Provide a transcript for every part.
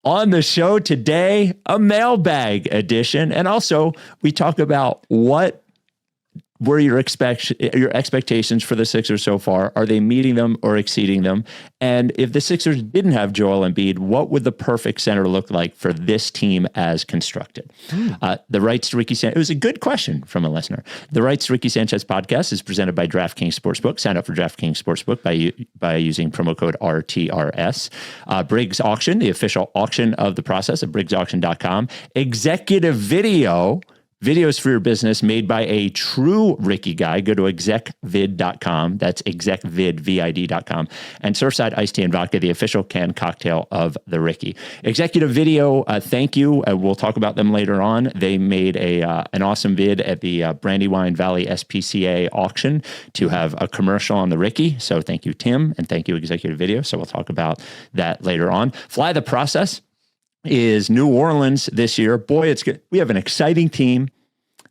On the show today, a mailbag edition. And also we talk about what were your expectations for the Sixers so far? Are they meeting them or exceeding them? And if the Sixers didn't have Joel Embiid, what would the perfect center look like for this team as constructed? The Rights to Ricky Sanchez. It was a good question from a listener. The Rights to Ricky Sanchez podcast is presented by DraftKings Sportsbook. Sign up for DraftKings Sportsbook by using promo code RTRS. Briggs Auction, the official auction of the process at briggsauction.com. Executive videos for your business made by a true Ricky guy. Go to execvid.com. That's execvid.com. And Surfside Iced Tea and Vodka, the official canned cocktail of the Ricky. Executive Video, thank you. We'll talk about them later on. They made an awesome vid at the Brandywine Valley SPCA auction to have a commercial on the Ricky. So thank you, Tim, and thank you, Executive Video. So we'll talk about that later on. Fly the Process is New Orleans this year. Boy, it's good. We have an exciting team.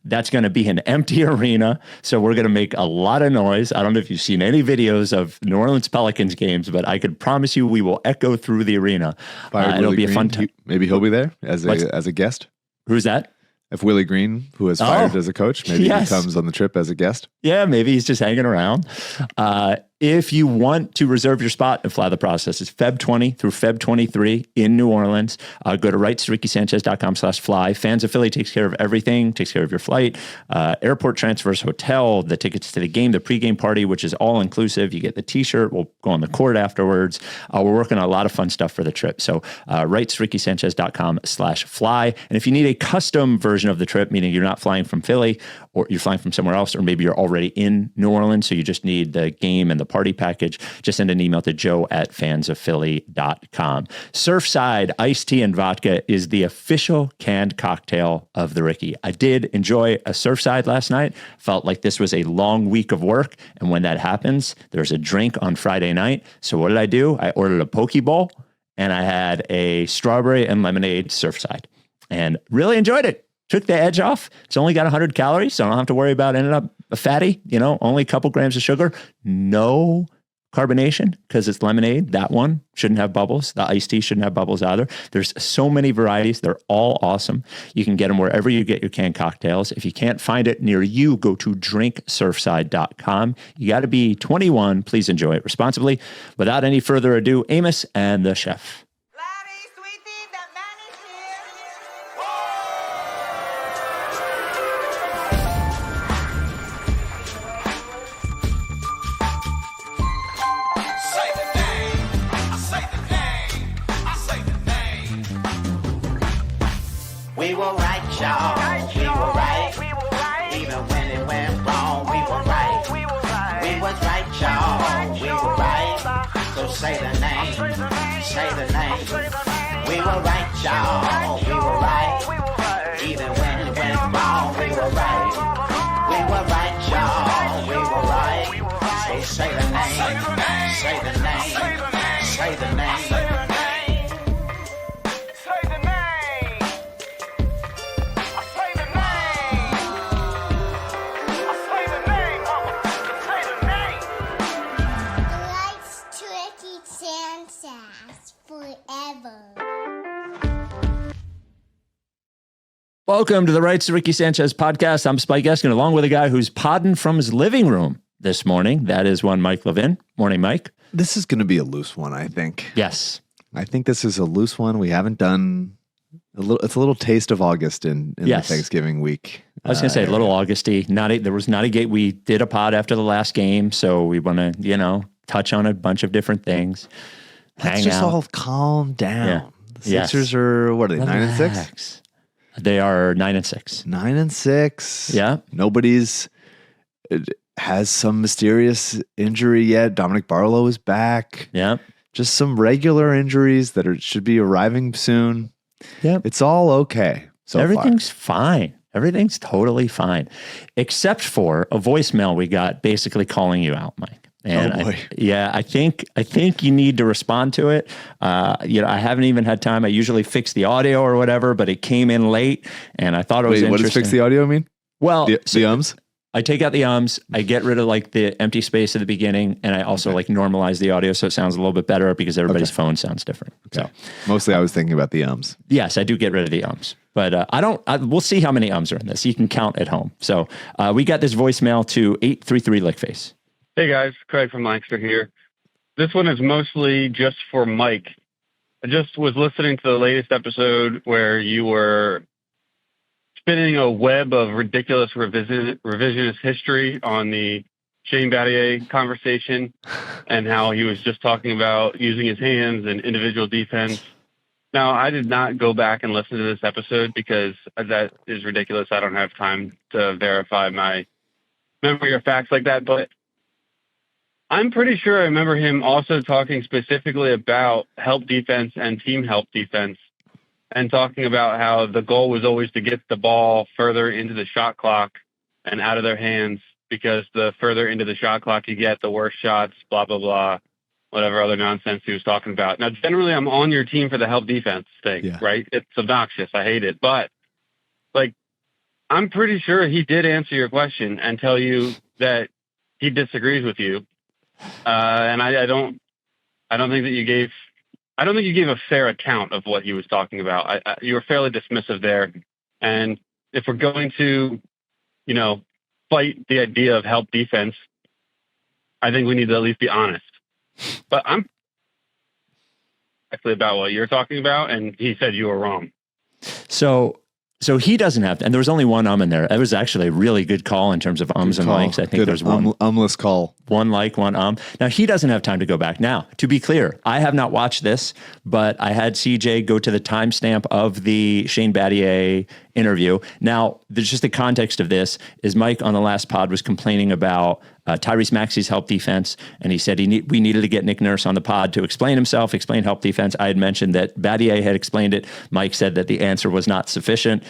That's going to be an empty arena, so we're going to make a lot of noise. I don't know if you've seen any videos of New Orleans Pelicans games, but I could promise you we will echo through the arena. It'll be a fun time. Maybe he'll be there as a guest. Who's that? If Willie Green, who was fired as a coach, maybe he comes on the trip as a guest. Yeah, maybe he's just hanging around. If you want to reserve your spot and Fly the Process, it's Feb 20 through Feb 23 in New Orleans. Go to rightstoRickySanchez.com/fly. Fans of Philly takes care of everything, takes care of your flight, airport transfers, hotel, the tickets to the game, the pregame party, which is all inclusive. You get the t-shirt. We'll go on the court afterwards. We're working on a lot of fun stuff for the trip. So rightstoRickySanchez.com/fly. And if you need a custom version of the trip, meaning you're not flying from Philly or you're flying from somewhere else, or maybe you're already in New Orleans, so you just need the game and the party package, just send an email to joe@fansofphilly.com. Surfside Iced Tea and Vodka is the official canned cocktail of the Ricky. I did enjoy a Surfside last night. Felt like this was a long week of work, and when that happens, there's a drink on Friday night. So what did I do? I ordered a poke bowl, and I had a strawberry and lemonade Surfside, and really enjoyed it. Took the edge off. It's only got 100 calories, so I don't have to worry about ending up a fatty, only a couple grams of sugar. No carbonation because it's lemonade. That one shouldn't have bubbles. The iced tea shouldn't have bubbles either. There's so many varieties. They're all awesome. You can get them wherever you get your canned cocktails. If you can't find it near you, go to drinksurfside.com. You got to be 21. Please enjoy it responsibly. Without any further ado, Amos and the chef. We were right, y'all. We were right. Even when it went wrong, we were right. We was right, y'all. We were right. So say the name. Say the name. We were right, y'all. We were right. Even when it went wrong, we were right. We were right, y'all. We were right. So say the name. Say the name. Say the name. Welcome to the Rights to Ricky Sanchez podcast. I'm Spike Eskin, along with a guy who's podding from his living room this morning. That is one Mike Levin. Morning, Mike. This is going to be a loose one, I think. Yes. I think this is a loose one. We haven't done it's a little taste of August in the Thanksgiving week. I was going to say a little Augusty. There was not a gate. We did a pod after the last game, so we want to, touch on a bunch of different things. Let's just all calm down. Yeah. The Sixers are, what are they, 9-6? They are 9-6. 9-6. Yeah. Nobody's has some mysterious injury yet. Dominic Barlow is back. Yeah. Just some regular injuries that should be arriving soon. Yeah. It's all okay. So everything's fine. Everything's totally fine, except for a voicemail we got basically calling you out, Mike. And oh boy. I think you need to respond to it. I haven't even had time. I usually fix the audio or whatever, but it came in late, and I thought it was interesting. What does fix the audio mean? Well, the ums? I take out the ums. I get rid of like the empty space at the beginning, and I also like normalize the audio so it sounds a little bit better because everybody's phone sounds different. So mostly I was thinking about the ums. Yes, I do get rid of the ums, but we'll see how many ums are in this. You can count at home. So we got this voicemail to 833 Lickface. Hey guys, Craig from Lancaster here. This one is mostly just for Mike. I just was listening to the latest episode where you were spinning a web of ridiculous revisionist history on the Shane Battier conversation and how he was just talking about using his hands and individual defense. Now, I did not go back and listen to this episode because that is ridiculous. I don't have time to verify my memory or facts like that, but I'm pretty sure I remember him also talking specifically about help defense and team help defense, and talking about how the goal was always to get the ball further into the shot clock and out of their hands, because the further into the shot clock you get, the worse shots, blah, blah, blah, whatever other nonsense he was talking about. Now, generally, I'm on your team for the help defense thing, right? It's obnoxious. I hate it. But, like, I'm pretty sure he did answer your question and tell you that he disagrees with you. And I don't think that you gave... I don't think you gave a fair account of what he was talking about. You were fairly dismissive there. And if we're going to, fight the idea of help defense, I think we need to at least be honest. But I'm actually about what you're talking about, and he said you were wrong. So he doesn't have to, and there was only one in there. It was actually a really good call in terms of ums and likes. I think there's one umless call. One like, one Now, he doesn't have time to go back. Now, to be clear, I have not watched this, but I had CJ go to the timestamp of the Shane Battier interview. Now, there's just the context of this is Mike on the last pod was complaining about Tyrese Maxey's help defense, and he said we needed to get Nick Nurse on the pod to explain himself, explain help defense. I had mentioned that Battier had explained it. Mike said that the answer was not sufficient.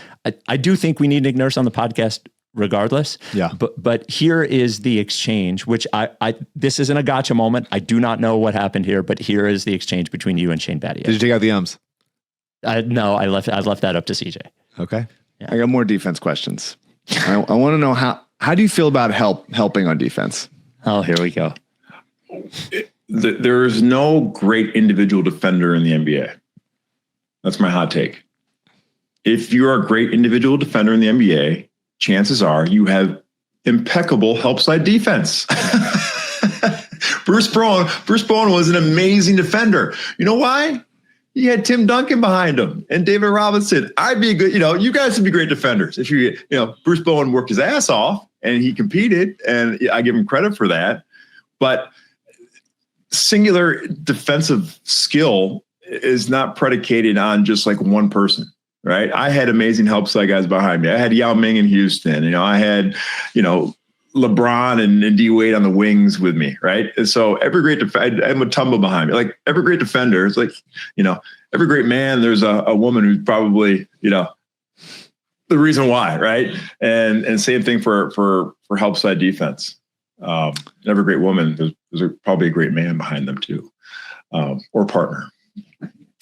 I do think we need Nick Nurse on the podcast regardless. Yeah. But here is the exchange, which this isn't a gotcha moment. I do not know what happened here, but here is the exchange between you and Shane Battier. Did you take out the ums? No, I left that up to CJ. Okay. Yeah. I got more defense questions. I want to know how do you feel about helping on defense? Oh, here we go. There is no great individual defender in the NBA. That's my hot take. If you're a great individual defender in the NBA, chances are you have impeccable help side defense. Bruce Bowen was an amazing defender. You know why? He had Tim Duncan behind him and David Robinson. I'd be a good, you guys would be great defenders. If Bruce Bowen worked his ass off and he competed, and I give him credit for that. But singular defensive skill is not predicated on just like one person, right? I had amazing help side guys behind me. I had Yao Ming in Houston. I had, LeBron and D Wade on the wings with me, right? And so every great defender, and Mutombo behind me, like every great defender, it's like, every great man, there's a woman who's probably, the reason why, right? And same thing for help side defense. Every great woman, there's probably a great man behind them too, or partner.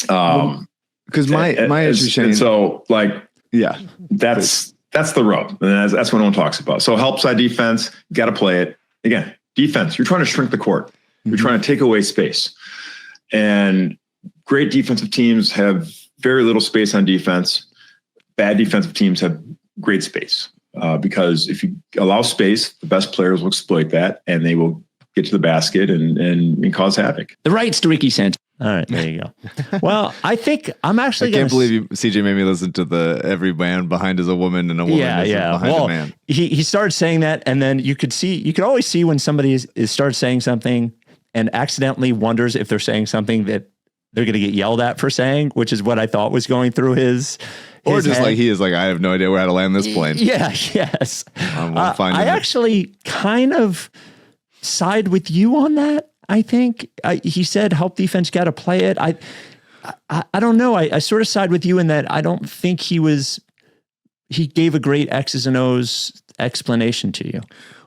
Because my issue, Shane. So like, yeah, that's the rub. And that's what no one talks about. So help side defense, you got to play it. Again, defense, you're trying to shrink the court. You're trying to take away space. And great defensive teams have very little space on defense. Bad defensive teams have great space. Because if you allow space, the best players will exploit that, and they will get to the basket and cause havoc. The rights to Ricky Sanchez. All right, there you go. Well, I think I'm actually. I can't believe CJ made me listen to the every man behind is a woman and a woman is behind a man. He started saying that, and then you could always see when somebody starts saying something and accidentally wonders if they're saying something that they're going to get yelled at for saying, which is what I thought was going through his. Or just head. Like he is like, I have no idea where to land this plane. Yeah, yes. I actually kind of side with you on that. I think he said help defense, got to play it. I don't know. I sort of side with you in that I don't think he gave a great X's and O's explanation to you.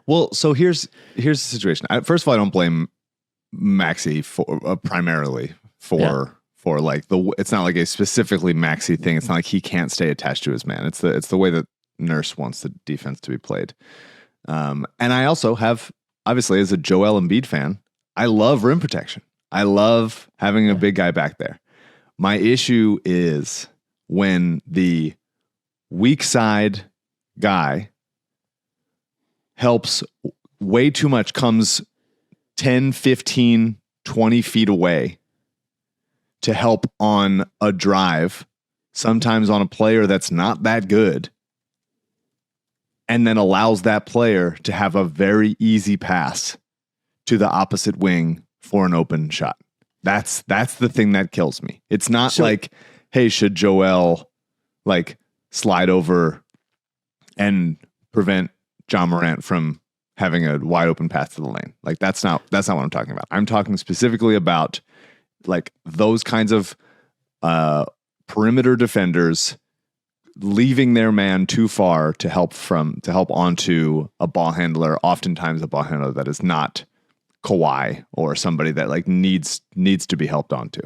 Well, so here's the situation. First of all, I don't blame Maxey for primarily for like it's not like a specifically Maxey thing. It's not like he can't stay attached to his man. It's the way that Nurse wants the defense to be played. And I also have, obviously, as a Joel Embiid fan, I love rim protection. I love having a big guy back there. My issue is when the weak side guy helps way too much, comes 10, 15, 20 feet away to help on a drive, sometimes on a player that's not that good, and then allows that player to have a very easy pass to the opposite wing for an open shot. That's the thing that kills me. It's not like, hey, should Joel like slide over and prevent John Morant from having a wide open path to the lane? Like that's not what I'm talking about. I'm talking specifically about like those kinds of perimeter defenders leaving their man too far to help onto a ball handler, oftentimes a ball handler that is not Kawhi or somebody that like needs to be helped onto.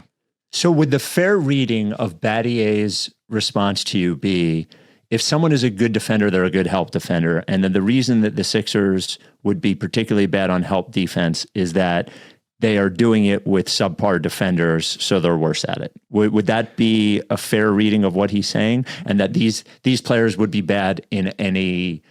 So would the fair reading of Battier's response to you be, if someone is a good defender, they're a good help defender, and then the reason that the Sixers would be particularly bad on help defense is that they are doing it with subpar defenders, so they're worse at it? Would that be a fair reading of what he's saying? And that these players would be bad in any,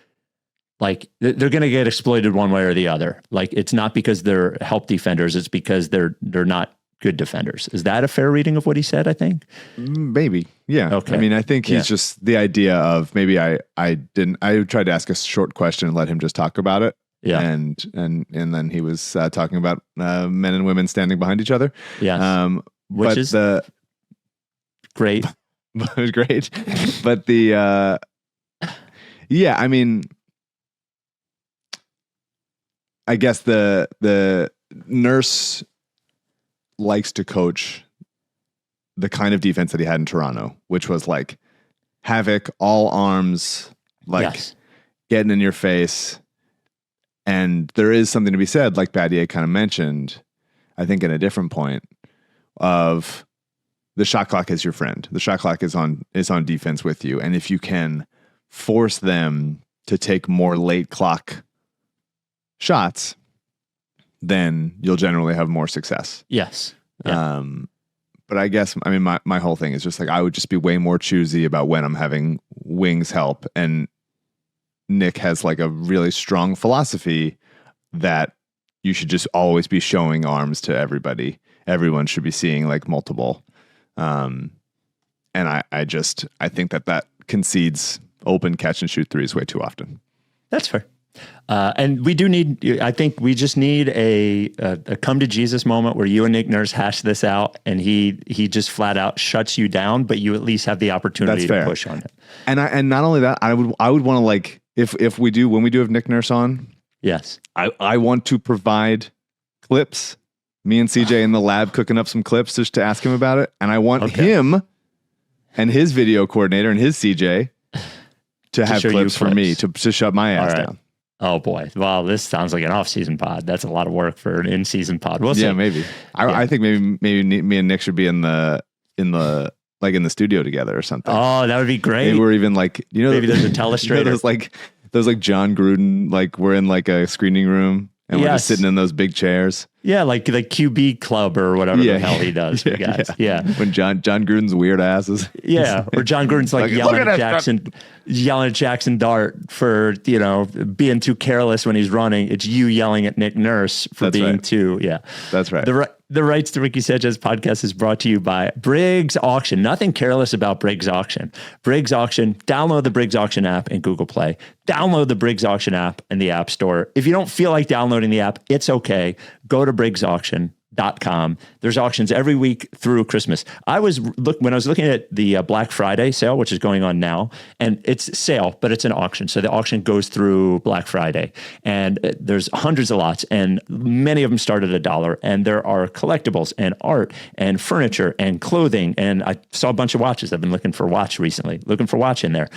like, they're going to get exploited one way or the other. Like, it's not because they're help defenders, it's because they're not good defenders. Is that a fair reading of what he said, I think? Maybe. Yeah. Okay. I mean, I think he's just the idea of maybe I tried to ask a short question and let him just talk about it. Yeah. And then he was talking about men and women standing behind each other. Yeah. Which is great. It was great. But I mean, I guess the Nurse likes to coach the kind of defense that he had in Toronto, which was like havoc, all arms, like getting in your face. And there is something to be said, like Battier kind of mentioned, I think in a different point, of the shot clock is your friend. The shot clock is on defense with you. And if you can force them to take more late clock shots, then you'll generally have more success. Yes. Yeah. But I guess, I mean, my whole thing is just like, I would just be way more choosy about when I'm having wings help. And Nick has like a really strong philosophy that you should just always be showing arms to everybody. Everyone should be seeing like multiple. And I think that concedes open catch and shoot threes way too often. That's fair. And we do need, I think we just need a come to Jesus moment where you and Nick Nurse hash this out and he just flat out shuts you down, but you at least have the opportunity to push on it. And not only that, I would want to like, if we do, when we do have Nick Nurse on, yes, I want to provide clips, me and CJ in the lab cooking up some clips just to ask him about it. And I want him and his video coordinator and his CJ to have clips for me to shut my ass down. Oh boy. Well, this sounds like an off-season pod. That's a lot of work for an in-season pod. We'll see. Yeah, maybe. I think maybe me and Nick should be in the studio together or something. Oh, that would be great. Maybe we're even like, maybe there's a telestrator. Those like John Gruden, like we're in like a screening room and we're just sitting in those big chairs. Yeah, like the QB club or whatever the hell he does. Yeah. When John Gruden's weird asses. Yeah, or John Gruden's like yelling at Jackson Dart for, being too careless when he's running. It's you yelling at Nick Nurse for being too, That's right. The Rights to Ricky Sanchez podcast is brought to you by Briggs Auction. Nothing careless about Briggs Auction. Briggs Auction, download the Briggs Auction app in Google Play. Download the Briggs Auction app in the App Store. If you don't feel like downloading the app, it's okay. Go to briggsauction.com. There's auctions every week through Christmas. When I was looking at the Black Friday sale, which is going on now, and it's sale, but it's an auction. So the auction goes through Black Friday, and there's hundreds of lots, and many of them start at $1. And there are collectibles and art and furniture and clothing. And I saw a bunch of watches. I've been looking for watch in there.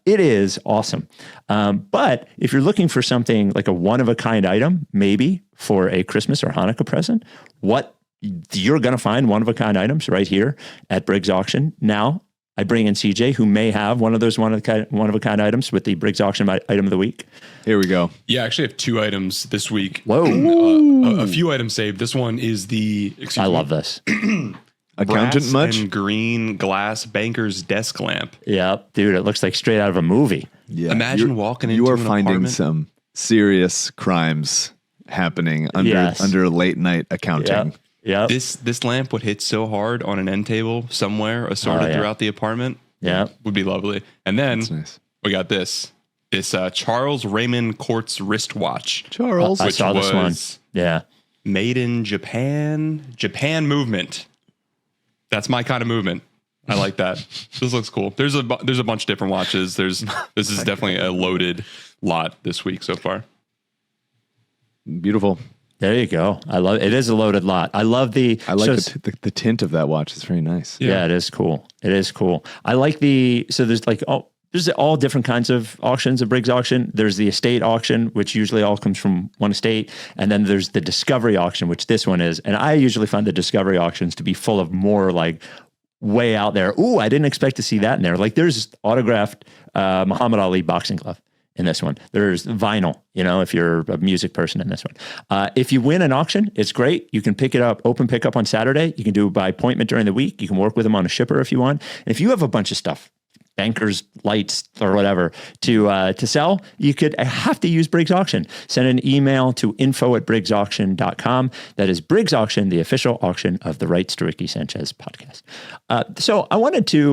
It is awesome. But if you're looking for something like a one-of-a-kind item, maybe for a Christmas or Hanukkah present, you're going to find one-of-a-kind items right here at Briggs Auction. Now, I bring in CJ, who may have one of those one of a kind items with the Briggs Auction item of the week. Here we go. Yeah, I actually have 2 items this week. Whoa. A few items saved. This one is the I love this. Accountant brass much? and green glass banker's desk lamp. Yep, dude, it looks like straight out of a movie. Yeah. Imagine walking into You are an finding apartment. some serious crimes happening under late night accounting. Yep. This lamp would hit so hard on an end table somewhere assorted throughout the apartment. Yeah. Would be lovely. And then That's nice. we got this Charles Raymond Quartz wristwatch. Charles. I saw this one. was Yeah. made in Japan movement. That's my kind of movement. I like that. This looks cool. There's a bunch of different watches. This is definitely a loaded lot this week so far. Beautiful. There you go. I love it. It is a loaded lot. I love the. I like so the tint of that watch. It's very nice. Yeah, it is cool. It is cool. I like the. So there's like there's all different kinds of auctions. A Briggs auction. There's the estate auction, which usually all comes from one estate, and then there's the discovery auction, which this one is. And I usually find the discovery auctions to be full of more like way out there. Ooh, I didn't expect to see that in there. Like there's autographed Muhammad Ali boxing glove in this one. There's vinyl, if you're a music person in this one. If you win an auction, it's great. You can pick it up, open pickup on Saturday. You can do it by appointment during the week. You can work with them on a shipper if you want. And if you have a bunch of stuff, bankers, lights, or whatever to sell, you could have to use Briggs Auction. Send an email to info@briggsauction.com. That is Briggs Auction, the official auction of the Rights to Ricky Sanchez podcast. So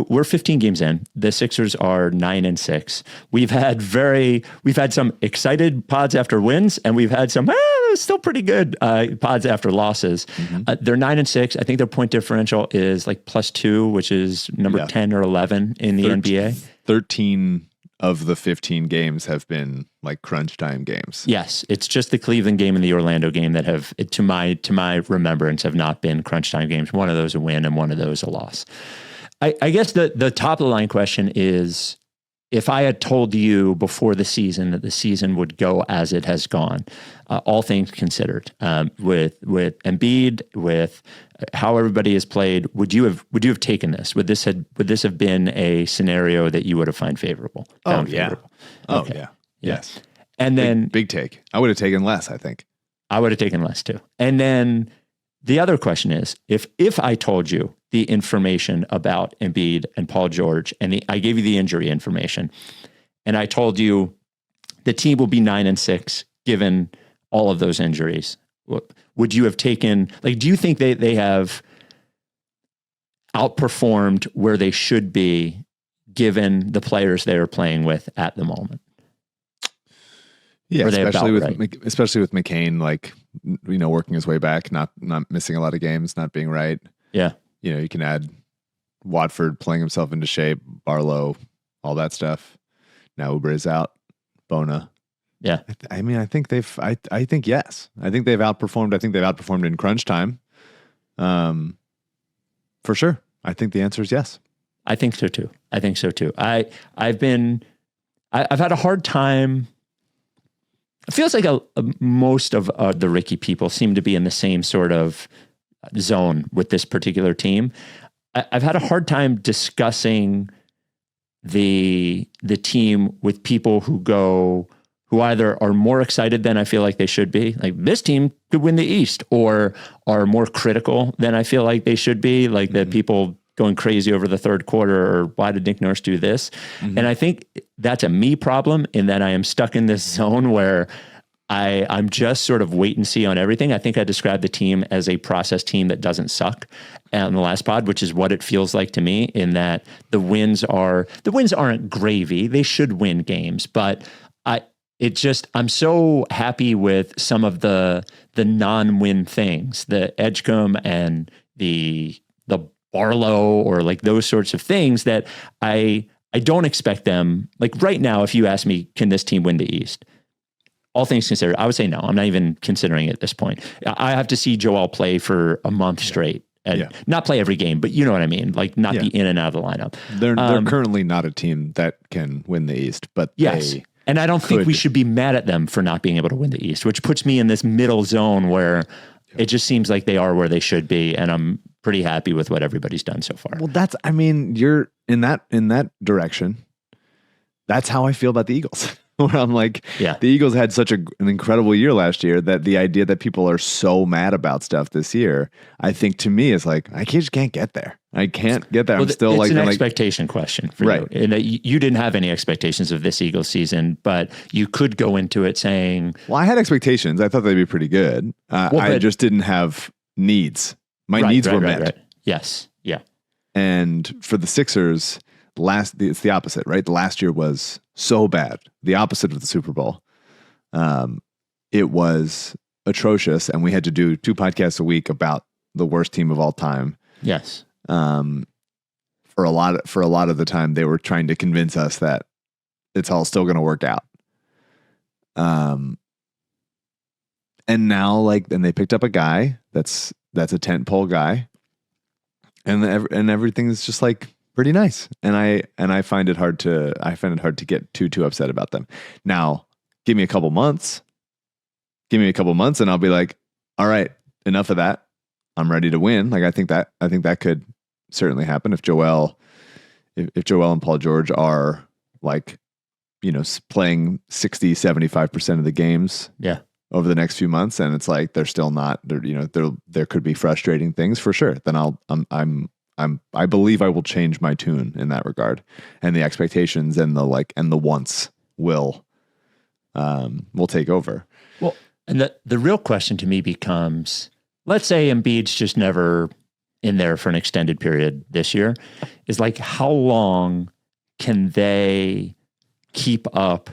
we're 15 games in. The Sixers are 9-6. We've had some excited pods after wins, and we've had some still pretty good pods after losses. Mm-hmm. They're 9-6. I think their point differential is like +2, which is number 10 or 11 in the NBA. 13 of the 15 games have been like crunch time games. Yes, it's just the Cleveland game and the Orlando game that have, to my remembrance, have not been crunch time games. One of those a win and one of those a loss. I guess the top of the line question is, if I had told you before the season that the season would go as it has gone, all things considered, with Embiid, with how everybody has played, would you have taken this? Would this have been a scenario that you would have found favorable? Favorable? Oh Okay. yeah. Yes. And then big take. I would have taken less, I think. I would have taken less too. And then the other question is, if I told you the information about Embiid and Paul George, and I gave you the injury information, and I told you the team will be 9-6 given all of those injuries, would you have taken, do you think they have outperformed where they should be given the players they are playing with at the moment? Yeah, especially with McCain, working his way back, not missing a lot of games, not being right. Yeah. You can add Watford playing himself into shape, Barlow, all that stuff. Now Oubre is out, Bona. Yeah. I think I think yes. I think they've outperformed. I think they've outperformed in crunch time. For sure. I think the answer is yes. I think so too. I've had a hard time. It feels like most of the Ricky people seem to be in the same sort of zone with this particular team. I've had a hard time discussing the team with people who either are more excited than I feel like they should be, like this team could win the East, or are more critical than I feel like they should be, like the people going crazy over the third quarter, or why did Nick Nurse do this? Mm-hmm. And I think that's a me problem, in that I am stuck in this zone where I'm just sort of wait and see on everything. I think I described the team as a process team that doesn't suck on the last pod, which is what it feels like to me, in that the wins aren't gravy. They should win games, but I'm so happy with some of the non-win things, the Edgecombe and the Barlow, or like those sorts of things, that I don't expect them. Like right now, if you ask me, can this team win the East? All things considered, I would say no. I'm not even considering it at this point. I have to see Joel play for a month straight, and not play every game, but you know what I mean? Like not be in and out of the lineup. They're currently not a team that can win the East, but yes. And I don't think we should be mad at them for not being able to win the East, which puts me in this middle zone where it just seems like they are where they should be. And pretty happy with what everybody's done so far. Well, I mean, you're in that direction. That's how I feel about the Eagles. Where I'm like, the Eagles had such an incredible year last year that the idea that people are so mad about stuff this year, I think to me is like, I just can't get there. I can't get there. Well, I'm still it's like an expectation question for you. And you didn't have any expectations of this Eagles season, but you could go into it saying, well, I had expectations. I thought they'd be pretty good. I just didn't have needs. My needs were met. Right. Yes. Yeah. And for the Sixers, it's the opposite, right? The last year was so bad. The opposite of the Super Bowl. It was atrocious, and we had to do 2 podcasts a week about the worst team of all time. Yes. For a lot of the time, they were trying to convince us that it's all still going to work out. And now, then they picked up a guy that's a tentpole guy, and everything's just like pretty nice. And I find it hard to get too upset about them. Now, give me a couple months, and I'll be like, all right, enough of that. I'm ready to win. I think that could certainly happen if Joel and Paul George are playing 60-75% of the games. Yeah. Over the next few months, and it's like they're still not. There could be frustrating things for sure. Then I believe I will change my tune in that regard, and the expectations and the wants will take over. Well, and the real question to me becomes, let's say Embiid's just never in there for an extended period this year, is like, how long can they keep up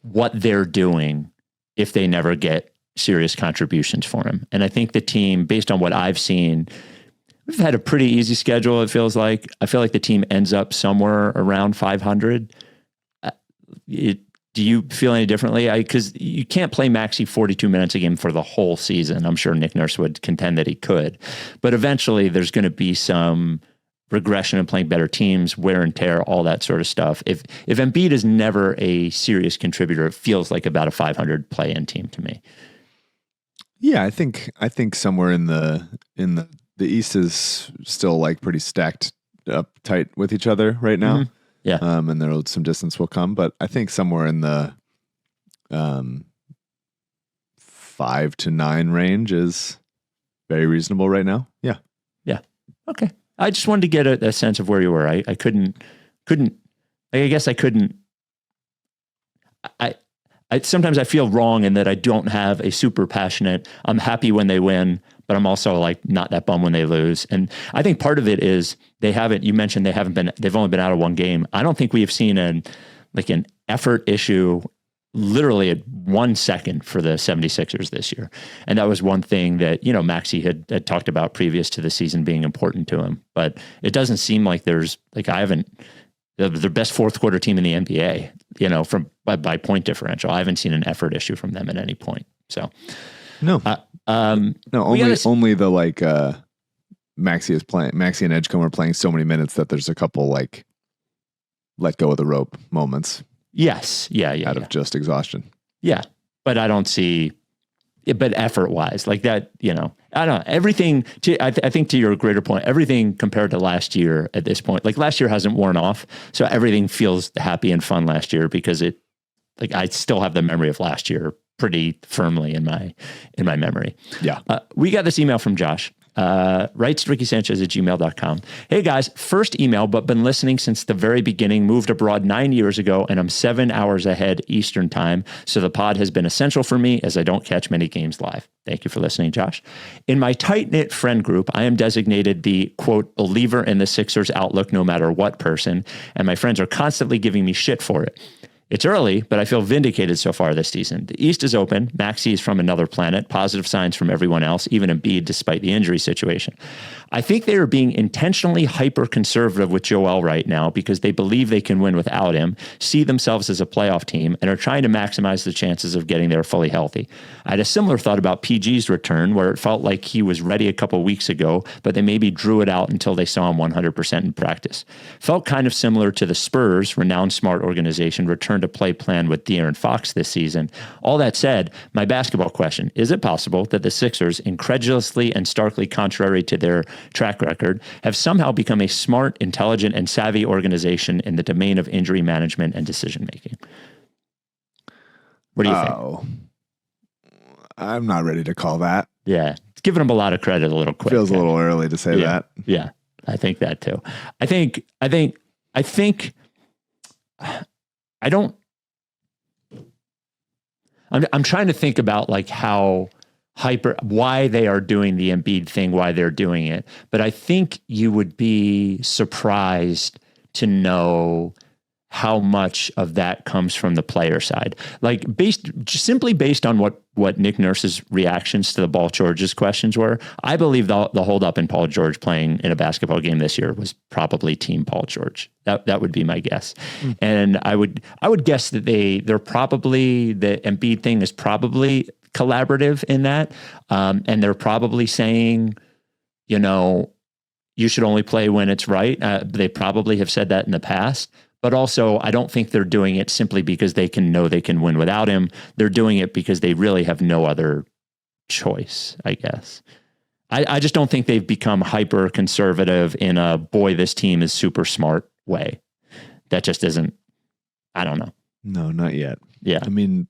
what they're doing if they never get serious contributions for him? And I think the team, based on what I've seen, we've had a pretty easy schedule. It feels like. I feel like the team ends up somewhere around 500. Do you feel any differently? Because you can't play Maxey 42 minutes a game for the whole season. I'm sure Nick Nurse would contend that he could, but eventually there's going to be some regression and playing better teams, wear and tear, all that sort of stuff. If Embiid is never a serious contributor, it feels like about a 500 play-in team to me. Yeah, I think somewhere in the East is still pretty stacked up tight with each other right now. Mm-hmm. Yeah. And there some distance will come, but I think somewhere in the 5 to 9 range is very reasonable right now. Yeah. Yeah. Okay. I just wanted to get a sense of where you were. I sometimes I feel wrong in that I don't have a super passionate, I'm happy when they win, but I'm also not that bummed when they lose. And I think part of it is they've only been out of one game. I don't think we have seen an effort issue literally at 1 second for the 76ers this year. And that was one thing that, Maxey had talked about previous to the season being important to him. But it doesn't seem like there's the best fourth quarter team in the NBA, by point differential. I haven't seen an effort issue from them at any point. So no, only the Maxey and Edgecombe are playing so many minutes that there's a couple let go of the rope moments. Yes. Yeah. Out of just exhaustion. Yeah. But I don't see it, but effort wise that, I don't know, everything I think to your greater point, everything compared to last year at this point, last year hasn't worn off. So everything feels happy and fun last year because I still have the memory of last year pretty firmly in my memory. Yeah. We got this email from Josh. Writes rickysanchez@gmail.com. Hey guys, first email, but been listening since the very beginning, moved abroad 9 years ago, and I'm 7 hours ahead Eastern time. So the pod has been essential for me as I don't catch many games live. Thank you for listening, Josh. In my tight-knit friend group, I am designated the, quote, believer in the Sixers outlook no matter what person, and my friends are constantly giving me shit for it. It's early, but I feel vindicated so far this season. The East is open. Maxey is from another planet. Positive signs from everyone else, even Embiid, despite the injury situation. I think they are being intentionally hyper-conservative with Joel right now because they believe they can win without him, see themselves as a playoff team, and are trying to maximize the chances of getting there fully healthy. I had a similar thought about PG's return, where it felt like he was ready a couple weeks ago, but they maybe drew it out until they saw him 100% in practice. Felt kind of similar to the Spurs, renowned smart organization, returning return to play plan with De'Aaron Fox this season. All that said, my basketball question, is it possible that the Sixers, incredulously and starkly contrary to their track record, have somehow become a smart, intelligent, and savvy organization in the domain of injury management and decision-making? What do you think? I'm not ready to call that. Yeah. It's giving them a lot of credit a little quick. Feels a little early to say that. Yeah. I think that too. I'm trying to think about like how why they are doing the Embiid thing, why they're doing it. But I think you would be surprised to know how much of that comes from the player side. Like simply based on what Nick Nurse's reactions to the Paul George's questions were, I believe the hold up in Paul George playing in a basketball game this year was probably team Paul George. That would be my guess. And I would guess that they're probably, the Embiid thing is probably collaborative in that. And they're probably saying, you should only play when it's right. They probably have said that in the past. But also, I don't think they're doing it simply because they can win without him. They're doing it because they really have no other choice, I guess. I just don't think they've become hyper conservative in a, boy, this team is super smart way. That just isn't, I don't know. No, not yet. Yeah. I mean,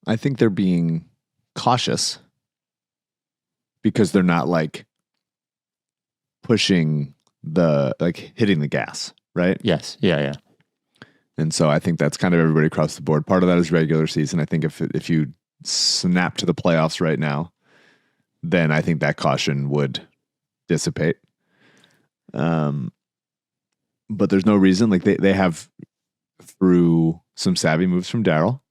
I think they're being cautious because they're not like pushing hitting the gas, right? Yes. Yeah. And so I think that's kind of everybody across the board. Part of that is regular season. I think if you snap to the playoffs right now, then I think that caution would dissipate. But there's no reason, like they have, through some savvy moves from Daryl,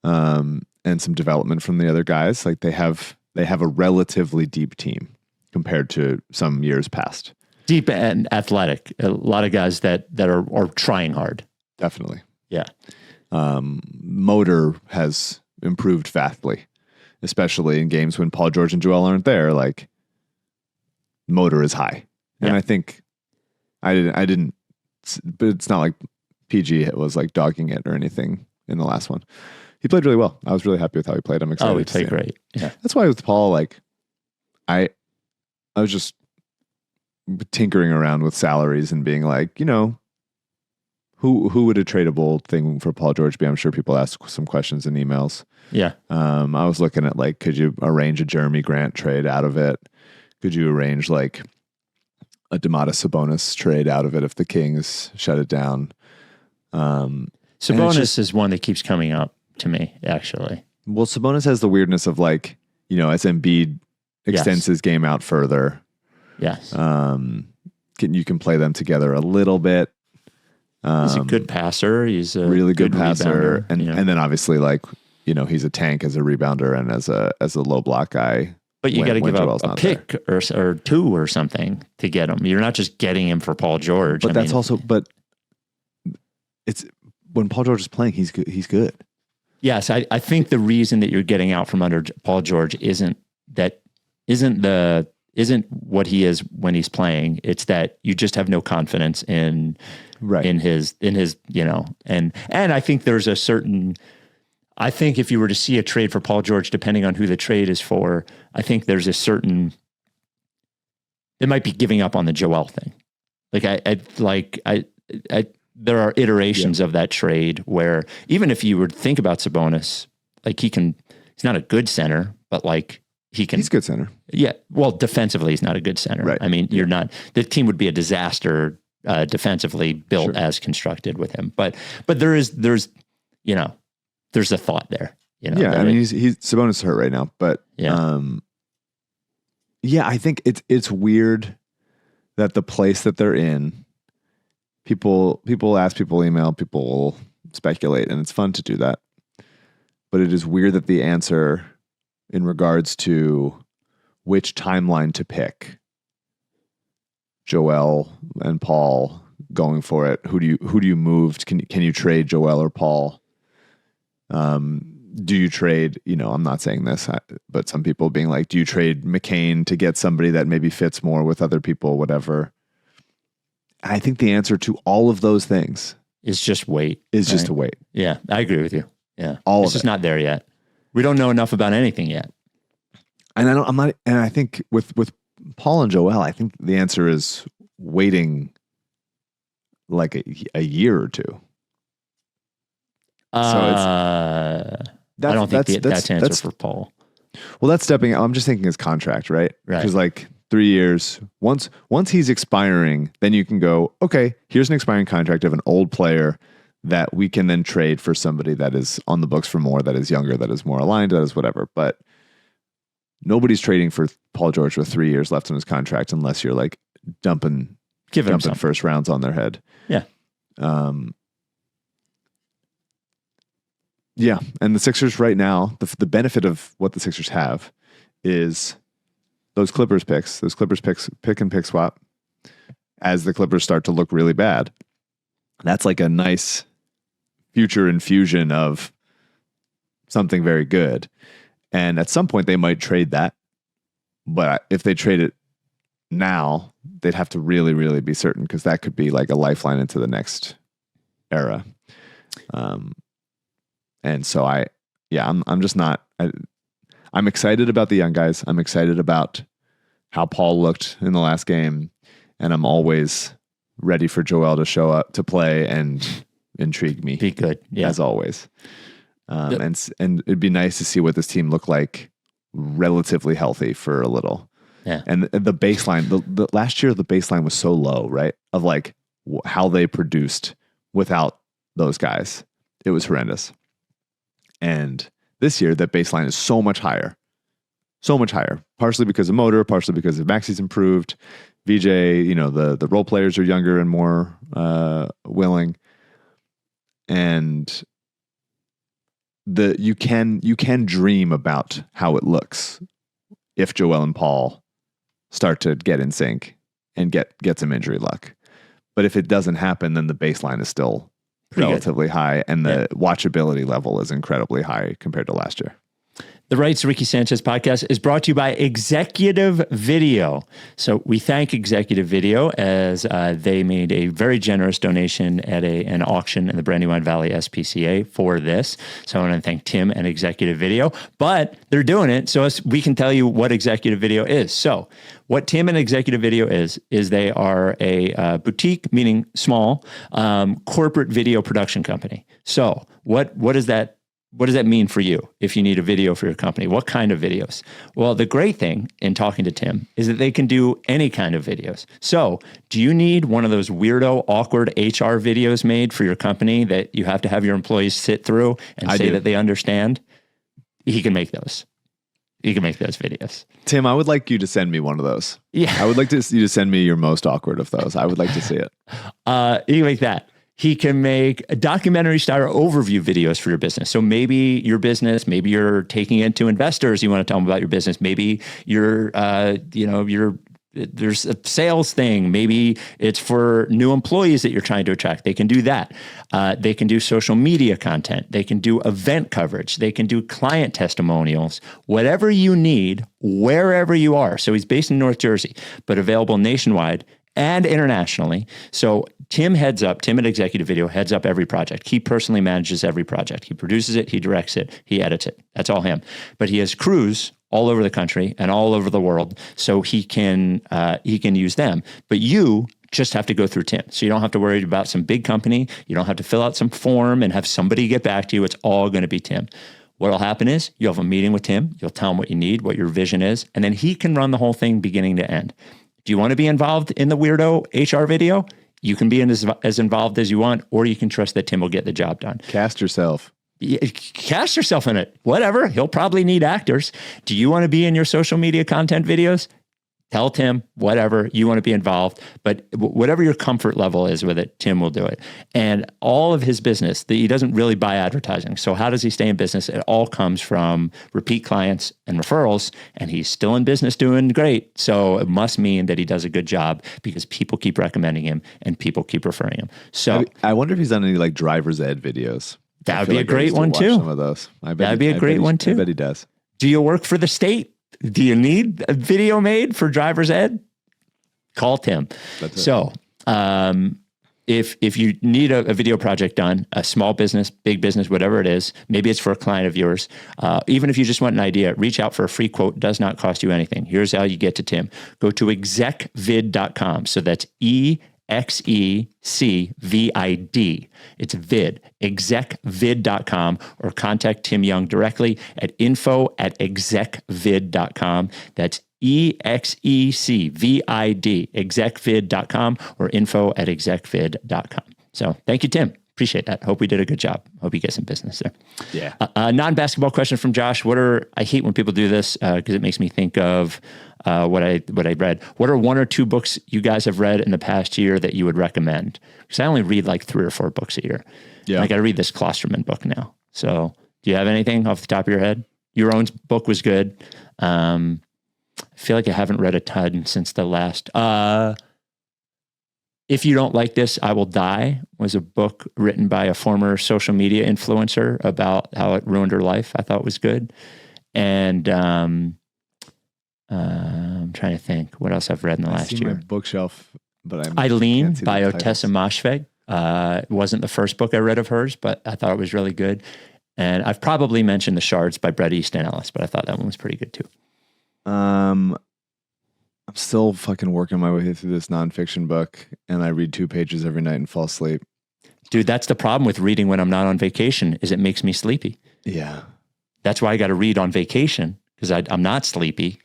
and some development from the other guys, like they have a relatively deep team compared to some years past. Deep and athletic. A lot of guys that are trying hard. Definitely. Yeah. Motor has improved vastly, especially in games when Paul George and Joel aren't there. Like, motor is high. And Yeah. I think I didn't, but it's not like PG was like dogging it or anything in the last one. He played really well. I was really happy with how he played. I'm excited. Oh, he to see played him. great. Yeah. That's why with Paul, like, I was just tinkering around with salaries and being like, who would a tradable thing for Paul George be? I'm sure people ask some questions in emails. Yeah. I was looking at like, could you arrange a Jeremy Grant trade out of it? Could you arrange like a Domantas Sabonis trade out of it if the Kings shut it down? Sabonis is one that keeps coming up to me, actually. Well, Sabonis has the weirdness of like, as Embiid extends his game out further. Yes. You can play them together a little bit. He's a good passer. He's a really good passer. rebounder, And then obviously like, he's a tank as a rebounder and as a low block guy. But you got to give up Joel's a not pick or two or something to get him. You're not just getting him for Paul George. But but it's when Paul George is playing, he's good. Yes, I think the reason that you're getting out from under Paul George isn't what he is when he's playing. It's that you just have no confidence in his and I think there's a certain, I think if you were to see a trade for Paul George, depending on who the trade is for, I think there's a certain, it might be giving up on the Joel thing. There are iterations of that trade where even if you would think about Sabonis, like he's not a good center, but like he's a good center. Yeah. Well, defensively, he's not a good center. Right. I mean, the team would be a disaster defensively built as constructed with him. But there's a thought there. I mean, he's Sabonis is hurt right now, but I think it's weird that the place that they're in, people ask, people email, people speculate, and it's fun to do that. But it is weird that the answer in regards to which timeline to pick, Joel and Paul going for it. Who do you move? Can you trade Joel or Paul? Do you trade, I'm not saying this, but some people being like, do you trade McCain to get somebody that maybe fits more with other people, whatever? I think the answer to all of those things It's just wait. is just to wait. Yeah, I agree with you. Yeah. All it's of just it. not there yet. We don't know enough about anything yet. And I think with Paul and Joel, I think the answer is waiting like a year or two. I don't think that's answer for Paul. Well, that's stepping out. I'm just thinking his contract, right? Right. Because like 3 years, once he's expiring, then you can go, okay, here's an expiring contract of an old player that we can then trade for somebody that is on the books for more, that is younger, that is more aligned, that is whatever. But nobody's trading for Paul George with 3 years left on his contract unless you're like dumping first rounds on their head. Yeah. Yeah. And the Sixers right now, the benefit of what the Sixers have is those Clippers picks, pick and pick swap as the Clippers start to look really bad. That's like a nice future infusion of something very good. And at some point they might trade that. But if they trade it now, they'd have to really, really be certain, because that could be like a lifeline into the next era. And so I'm just not, I'm excited about the young guys. I'm excited about how Paul looked in the last game. And I'm always ready for Joel to show up to play and intrigue me. Be good. Yeah. As always. And it'd be nice to see what this team looked like relatively healthy for a little. Yeah. And the baseline, the last year, the baseline was so low, right? Of like how they produced without those guys. It was horrendous. And this year, that baseline is so much higher. So much higher. Partially because of motor, partially because of Maxi's improved. VJ, the role players are younger and more willing. And you can dream about how it looks if Joel and Paul start to get in sync and get some injury luck. But if it doesn't happen, then the baseline is still relatively high, and the watchability level is incredibly high compared to last year. The Rights Ricky Sanchez podcast is brought to you by Executive Video. So we thank Executive Video as they made a very generous donation at an auction in the Brandywine Valley SPCA for this. So I want to thank Tim and Executive Video, but they're doing it so we can tell you what Executive Video is. So what Tim and Executive Video is they are a boutique, meaning small, corporate video production company. So what does that mean for you if you need a video for your company? What kind of videos? Well, the great thing in talking to Tim is that they can do any kind of videos. So do you need one of those weirdo, awkward HR videos made for your company that you have to have your employees sit through and say that they understand? He can make those. He can make those videos. Tim, I would like you to send me one of those. Yeah. I would like you to send me your most awkward of those. I would like to see it. You can make that. He can make a documentary style overview videos for your business. So maybe your business, maybe you're taking it to investors. You want to tell them about your business. Maybe there's a sales thing. Maybe it's for new employees that you're trying to attract. They can do that. They can do social media content. They can do event coverage. They can do client testimonials, whatever you need, wherever you are. So he's based in North Jersey, but available nationwide and internationally. So Tim at Executive Video heads up every project. He personally manages every project. He produces it, he directs it, he edits it. That's all him. But he has crews all over the country and all over the world, so he can use them. But you just have to go through Tim. So you don't have to worry about some big company. You don't have to fill out some form and have somebody get back to you. It's all going to be Tim. What'll happen is you'll have a meeting with Tim. You'll tell him what you need, what your vision is, and then he can run the whole thing beginning to end. Do you want to be involved in the weirdo HR video? You can be as involved as you want, or you can trust that Tim will get the job done. Cast yourself in it. Whatever. He'll probably need actors. Do you want to be in your social media content videos? Tell Tim, whatever, you want to be involved, but whatever your comfort level is with it, Tim will do it. And all of his business, he doesn't really buy advertising. So how does he stay in business? It all comes from repeat clients and referrals, and he's still in business doing great. So it must mean that he does a good job because people keep recommending him and people keep referring him. So I wonder if he's done any like driver's ed videos. That would be a great one too. Some of those. That'd be a great one too. I bet he does. Do you work for the state? Do you need a video made for driver's ed? Call Tim. So If you need a video project done, a small business, big business, whatever it is, maybe it's for a client of yours. Even if you just want an idea, reach out for a free quote. Does not cost you anything. Here's how you get to Tim. Go to execvid.com. So that's EXECVID. It's vid, execvid.com, or contact Tim Young directly at info@execvid.com. That's EXECVID, execvid.com, or info@execvid.com. So thank you, Tim. Appreciate that. Hope we did a good job. Hope you get some business there. Yeah. Non-basketball question from Josh. I hate when people do this because it makes me think of what I read. What are 1 or 2 books you guys have read in the past year that you would recommend? Because I only read like 3 or 4 books a year. Yeah. I got to read this Klosterman book now. So do you have anything off the top of your head? Your own book was good. I feel like I haven't read a ton since the last. If You Don't Like This, I Will Die was a book written by a former social media influencer about how it ruined her life. I thought it was good. And I'm trying to think what else I've read in the last year. My bookshelf, but Eileen by Otessa Moshfegh. It wasn't the first book I read of hers, but I thought it was really good. And I've probably mentioned The Shards by Bret Easton Ellis, but I thought that one was pretty good too. I'm still fucking working my way through this nonfiction book, and I read 2 pages every night and fall asleep. Dude, that's the problem with reading when I'm not on vacation, is it makes me sleepy. Yeah. That's why I got to read on vacation, because I'm not sleepy.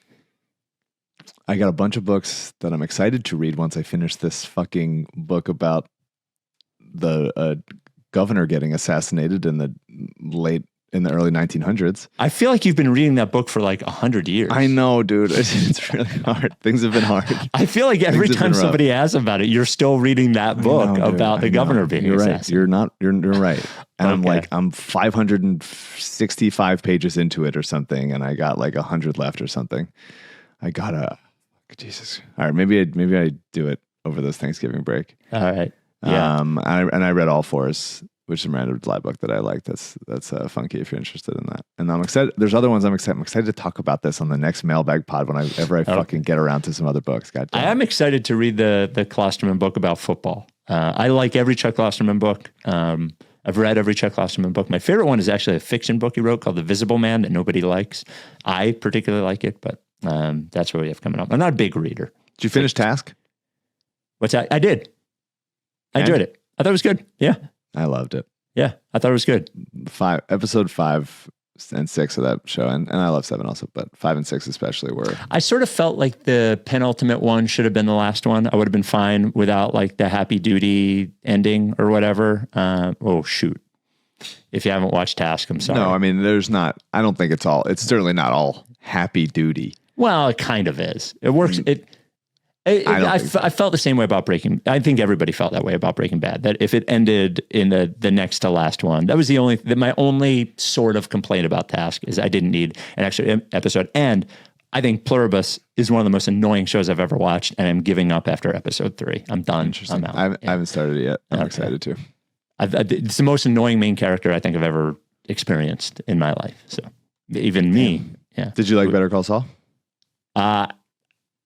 I got a bunch of books that I'm excited to read once I finish this fucking book about the governor getting assassinated in the early 1900s. I feel like you've been reading that book for like 100 years. I know, dude. It's really hard. Things have been hard. I feel like every time somebody asks about it, you're still reading that book about the governor being assassinated. Right. You're right. And okay. I'm 565 pages into it or something, and I got like 100 left or something. Jesus. All right, maybe I do it over this Thanksgiving break. All right. Yeah. I read All Fours, which is a Miranda July book that I like. That's funky if you're interested in that. And I'm excited. There's other ones I'm excited to talk about this on the next Mailbag pod whenever I fucking get around to some other books. God damn. I am excited to read the Klosterman book about football. I like every Chuck Klosterman book. I've read every Chuck Klosterman book. My favorite one is actually a fiction book he wrote called The Visible Man that nobody likes. I particularly like it, but that's what we have coming up. I'm not a big reader. Did you finish Task? What's that? I did. I enjoyed it. I thought it was good. Yeah. I loved it. Yeah, I thought it was good. Episode 5 and 6 of that show, and I love 7 also, but 5 and 6 especially were. I sort of felt like the penultimate one should have been the last one. I would have been fine without like the happy duty ending or whatever. Oh shoot! If you haven't watched Task, I'm sorry. No, I mean there's not. I don't think it's certainly not all happy duty. Well, it kind of is. It works. I felt the same way about I think everybody felt that way about Breaking Bad, that if it ended in the next to last one, that was my only sort of complaint about Task is I didn't need an extra episode. And I think Pluribus is one of the most annoying shows I've ever watched, and I'm giving up after episode 3. I'm done. I'm out. I haven't started it yet. I'm excited to. It's the most annoying main character I think I've ever experienced in my life. So even me. Yeah. Did you like Better Call Saul?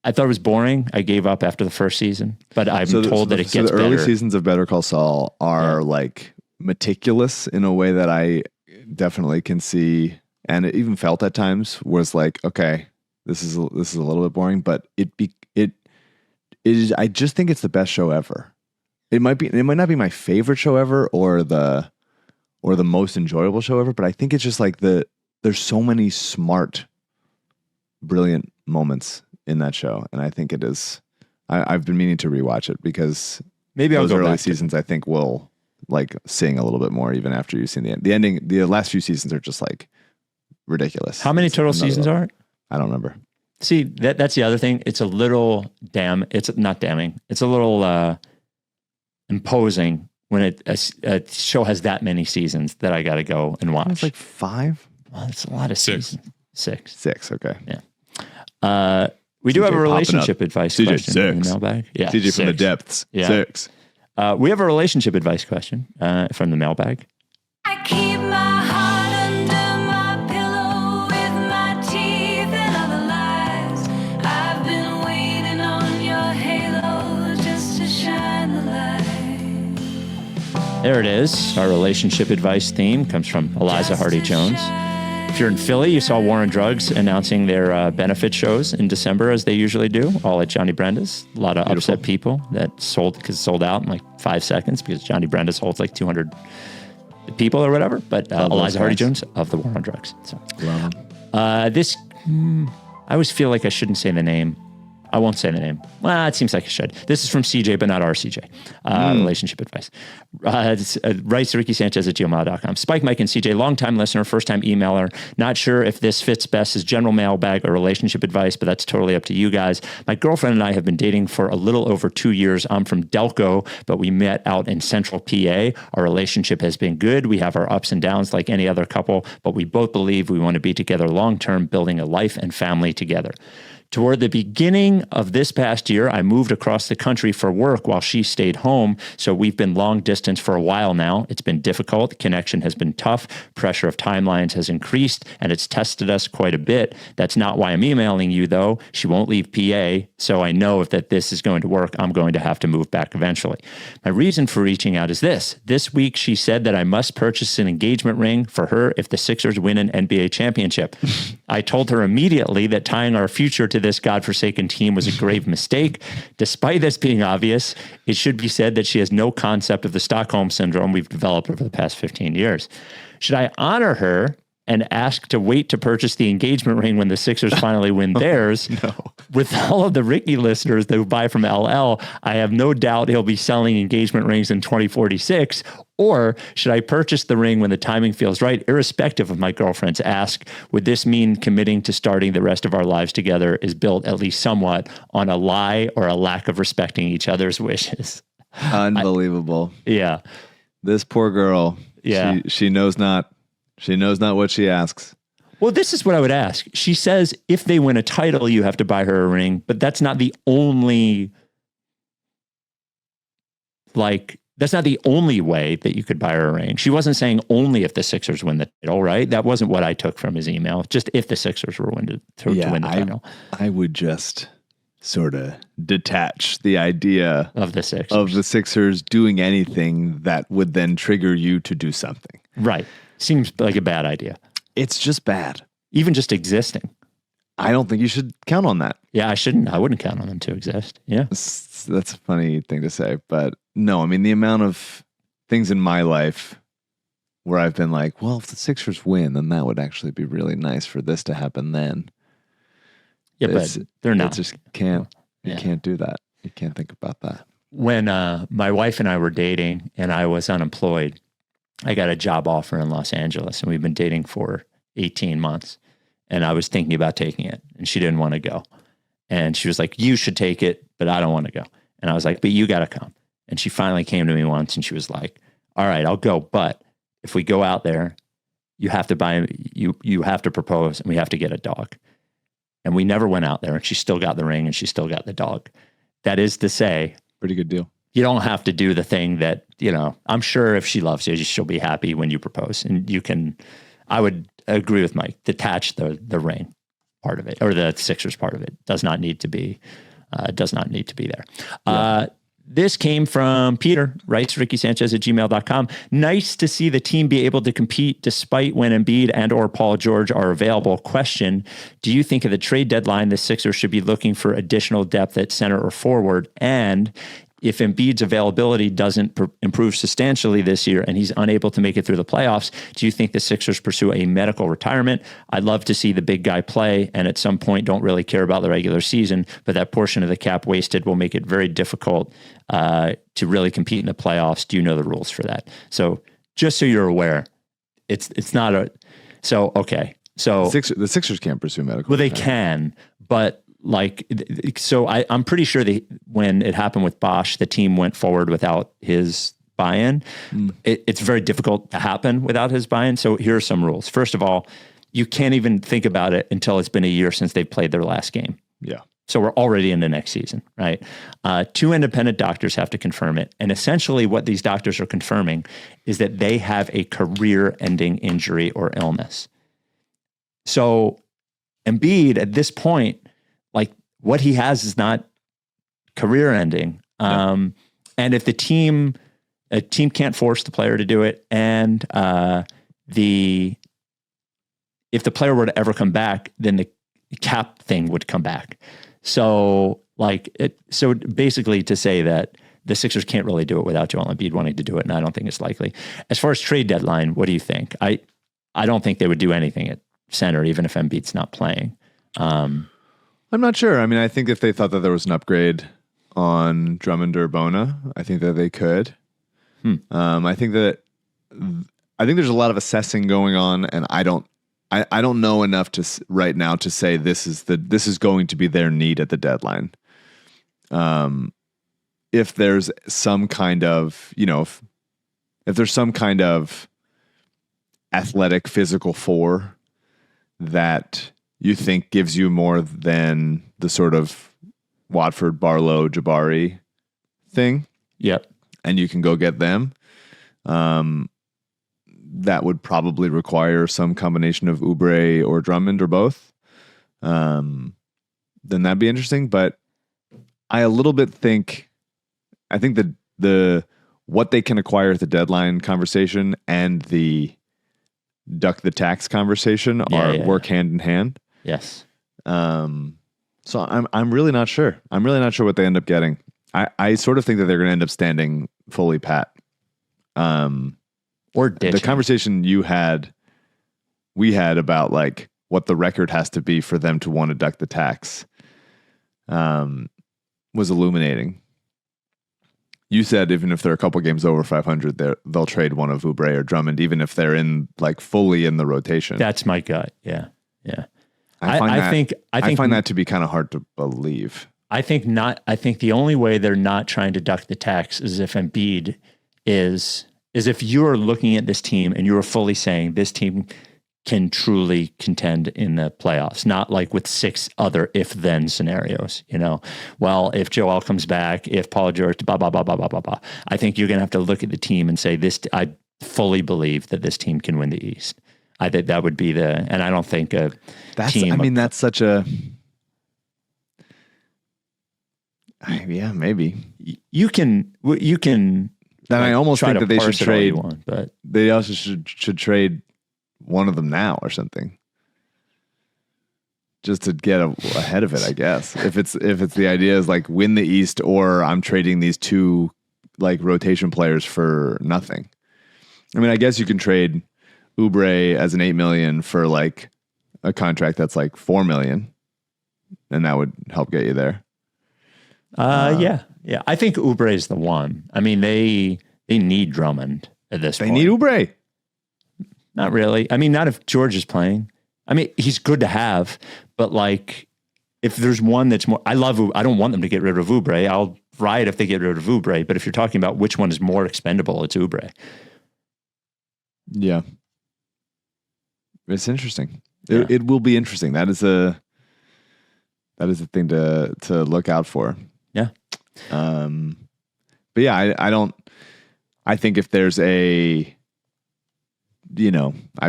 I thought it was boring. I gave up after the first season, but I'm told that it gets better. The early seasons of Better Call Saul are like meticulous in a way that I definitely can see, and it even felt at times was like, okay, this is a little bit boring, but it is. I just think it's the best show ever. It might not be my favorite show ever or the most enjoyable show ever, but I think it's just like there's so many smart, brilliant moments in that show, and I think it is. I've been meaning to rewatch it because maybe I'll go early back seasons. I think will like sing a little bit more even after you've seen the ending. The last few seasons are just like ridiculous. How many total seasons are it? I don't remember. See, that's the other thing. It's a little it's not damning. It's a little imposing when a show has that many seasons that I got to go and watch. It's like 5. Well, it's a lot of 6. seasons. 6. 6. Okay. Yeah. We do have a relationship advice CJ, question 6. in the mailbag. Yeah, CJ 6. from the depths. Yeah. 6. We have a relationship advice question from the mailbag. I keep my heart under my pillow with my teeth and other lies. I've been waiting on your halo just to shine There it is. Our relationship advice theme comes from Eliza Hardy Jones. If you're in Philly, you saw War on Drugs announcing their benefit shows in December, as they usually do, all at Johnny Brenda's. A lot of upset people that sold out in like 5 seconds because Johnny Brenda's holds like 200 people or whatever. But Eliza Hardy Jones of the War on Drugs. So, this, I always feel like I shouldn't say the name. I won't say the name. Well, it seems like I should. This is from CJ, but not our CJ. Relationship advice. Writes Ricky Sanchez at gmail.com. Spike, Mike, and CJ, longtime listener, first-time emailer. Not sure if this fits best as general mailbag or relationship advice, but that's totally up to you guys. My girlfriend and I have been dating for a little over 2 years. I'm from Delco, but we met out in central PA. Our relationship has been good. We have our ups and downs like any other couple, but we both believe we want to be together long-term, building a life and family together. Toward the beginning of this past year, I moved across the country for work while she stayed home. So we've been long distance for a while now. It's been difficult. Connection has been tough. Pressure of timelines has increased, and it's tested us quite a bit. That's not why I'm emailing you, though. She won't leave PA, so I know that this is going to work. I'm going to have to move back eventually. My reason for reaching out is this. This week, she said that I must purchase an engagement ring for her if the Sixers win an NBA championship. I told her immediately that tying our future to this godforsaken team was a grave mistake. Despite this being obvious, it should be said that she has no concept of the Stockholm syndrome we've developed over the past 15 years. Should I honor her and ask to wait to purchase the engagement ring when the Sixers finally win theirs? No. With all of the Ricky listeners that buy from LL, I have no doubt he'll be selling engagement rings in 2046. Or should I purchase the ring when the timing feels right, irrespective of my girlfriend's ask? Would this mean committing to starting the rest of our lives together is built at least somewhat on a lie or a lack of respecting each other's wishes? Unbelievable. Yeah. This poor girl. Yeah. She knows not what she asks. Well, this is what I would ask. She says if they win a title, you have to buy her a ring, but that's not the only way that you could buy her a ring. She wasn't saying only if the Sixers win the title, right? That wasn't what I took from his email. Just if the Sixers were to win the title. I would just sort of detach the idea of the Sixers doing anything that would then trigger you to do something. Right. Seems like a bad idea. It's just bad. Even just existing. I don't think you should count on that. Yeah, I wouldn't count on them to exist. Yeah. That's a funny thing to say, but no, I mean, the amount of things in my life where I've been like, well, if the Sixers win, then that would actually be really nice for this to happen then. Yeah, but they're not. You can't do that. You can't think about that. When my wife and I were dating and I was unemployed, I got a job offer in Los Angeles, and we've been dating for 18 months. And I was thinking about taking it, and she didn't want to go. And she was like, you should take it, but I don't want to go. And I was like, but you got to come. And she finally came to me once, and she was like, all right, I'll go. But if we go out there, you have to propose, and we have to get a dog. And we never went out there, and she still got the ring, and she still got the dog. That is to say, pretty good deal. You don't have to do the thing that, I'm sure if she loves you, she'll be happy when you propose. And I would agree with Mike, detach the ring part of it, or the Sixers part of it. Does not need to be there. Yeah. This came from Peter, writes Ricky Sanchez at gmail.com. Nice to see the team be able to compete despite when Embiid and or Paul George are available. Question, do you think at the trade deadline, the Sixers should be looking for additional depth at center or forward? And if Embiid's availability doesn't improve substantially this year and he's unable to make it through the playoffs, do you think the Sixers pursue a medical retirement? I'd love to see the big guy play, and at some point don't really care about the regular season, but that portion of the cap wasted will make it very difficult to really compete in the playoffs. Do you know the rules for that? So just so you're aware, it's not a... So, okay. So the Sixers can't pursue medical. Well, they can, but I'm pretty sure when it happened with Bosch, the team went forward without his buy-in. It's very difficult to happen without his buy-in. So here are some rules. First of all, you can't even think about it until it's been a year since they played their last game. Yeah. So we're already in the next season, right? 2 independent doctors have to confirm it. And essentially what these doctors are confirming is that they have a career-ending injury or illness. So Embiid, at this point, what he has is not career ending. And if the team a team can't force the player to do it. And if the player were to ever come back, then the cap thing would come back. So so basically to say that the Sixers can't really do it without Joel Embiid wanting to do it, and I don't think it's likely. As far as trade deadline, what do you think? I don't think they would do anything at center, even if Embiid's not playing. I'm not sure. I mean, I think if they thought that there was an upgrade on Drummond or Bona, I think that they could. I think there's a lot of assessing going on, and I don't know enough right now to say this is going to be their need at the deadline. If there's some kind of, if there's some kind of athletic physical four that you think gives you more than the sort of Watford, Barlow, Jabari thing. Yep. And you can go get them. That would probably require some combination of Oubre or Drummond or both. Then that'd be interesting. But I a little bit think that the what they can acquire at the deadline conversation and the duck the tax conversation work hand in hand. Yes. So I'm really not sure. I'm really not sure what they end up getting. I sort of think that they're going to end up standing fully pat. Or ditching. The conversation we had about like what the record has to be for them to want to duck the tax, was illuminating. You said even if they're a couple games over 500, they'll trade one of Oubre or Drummond, even if they're fully in the rotation. That's my gut. Yeah. I find that to be kind of hard to believe. I think not. I think the only way they're not trying to duck the tax is if Embiid is if you're looking at this team and you're fully saying this team can truly contend in the playoffs, not like with 6 other if-then scenarios, Well, if Joel comes back, if Paul George, blah, blah, blah, blah, blah, blah, blah. I think you're going to have to look at the team and say, I fully believe that this team can win the East. I think that would be and I don't think that's such a, yeah, maybe. You can. Then I almost think that they should trade, but they also should trade one of them now or something, just to get ahead of it, I guess. If it's the idea is like win the East, or I'm trading these 2 like rotation players for nothing. I mean, I guess you can trade Oubre as an $8 million for like a contract that's like $4 million, and that would help get you there. Yeah. I think Oubre is the one. I mean, they need Drummond at this point. They need Oubre. Not really. I mean, not if George is playing. I mean, he's good to have, but like, if there's one that's more, I don't want them to get rid of Oubre. I'll riot if they get rid of Oubre, but if you're talking about which one is more expendable, it's Oubre. Yeah. It's interesting. Yeah. It will be interesting. That is a thing to look out for. Yeah. But yeah, I think if there's I've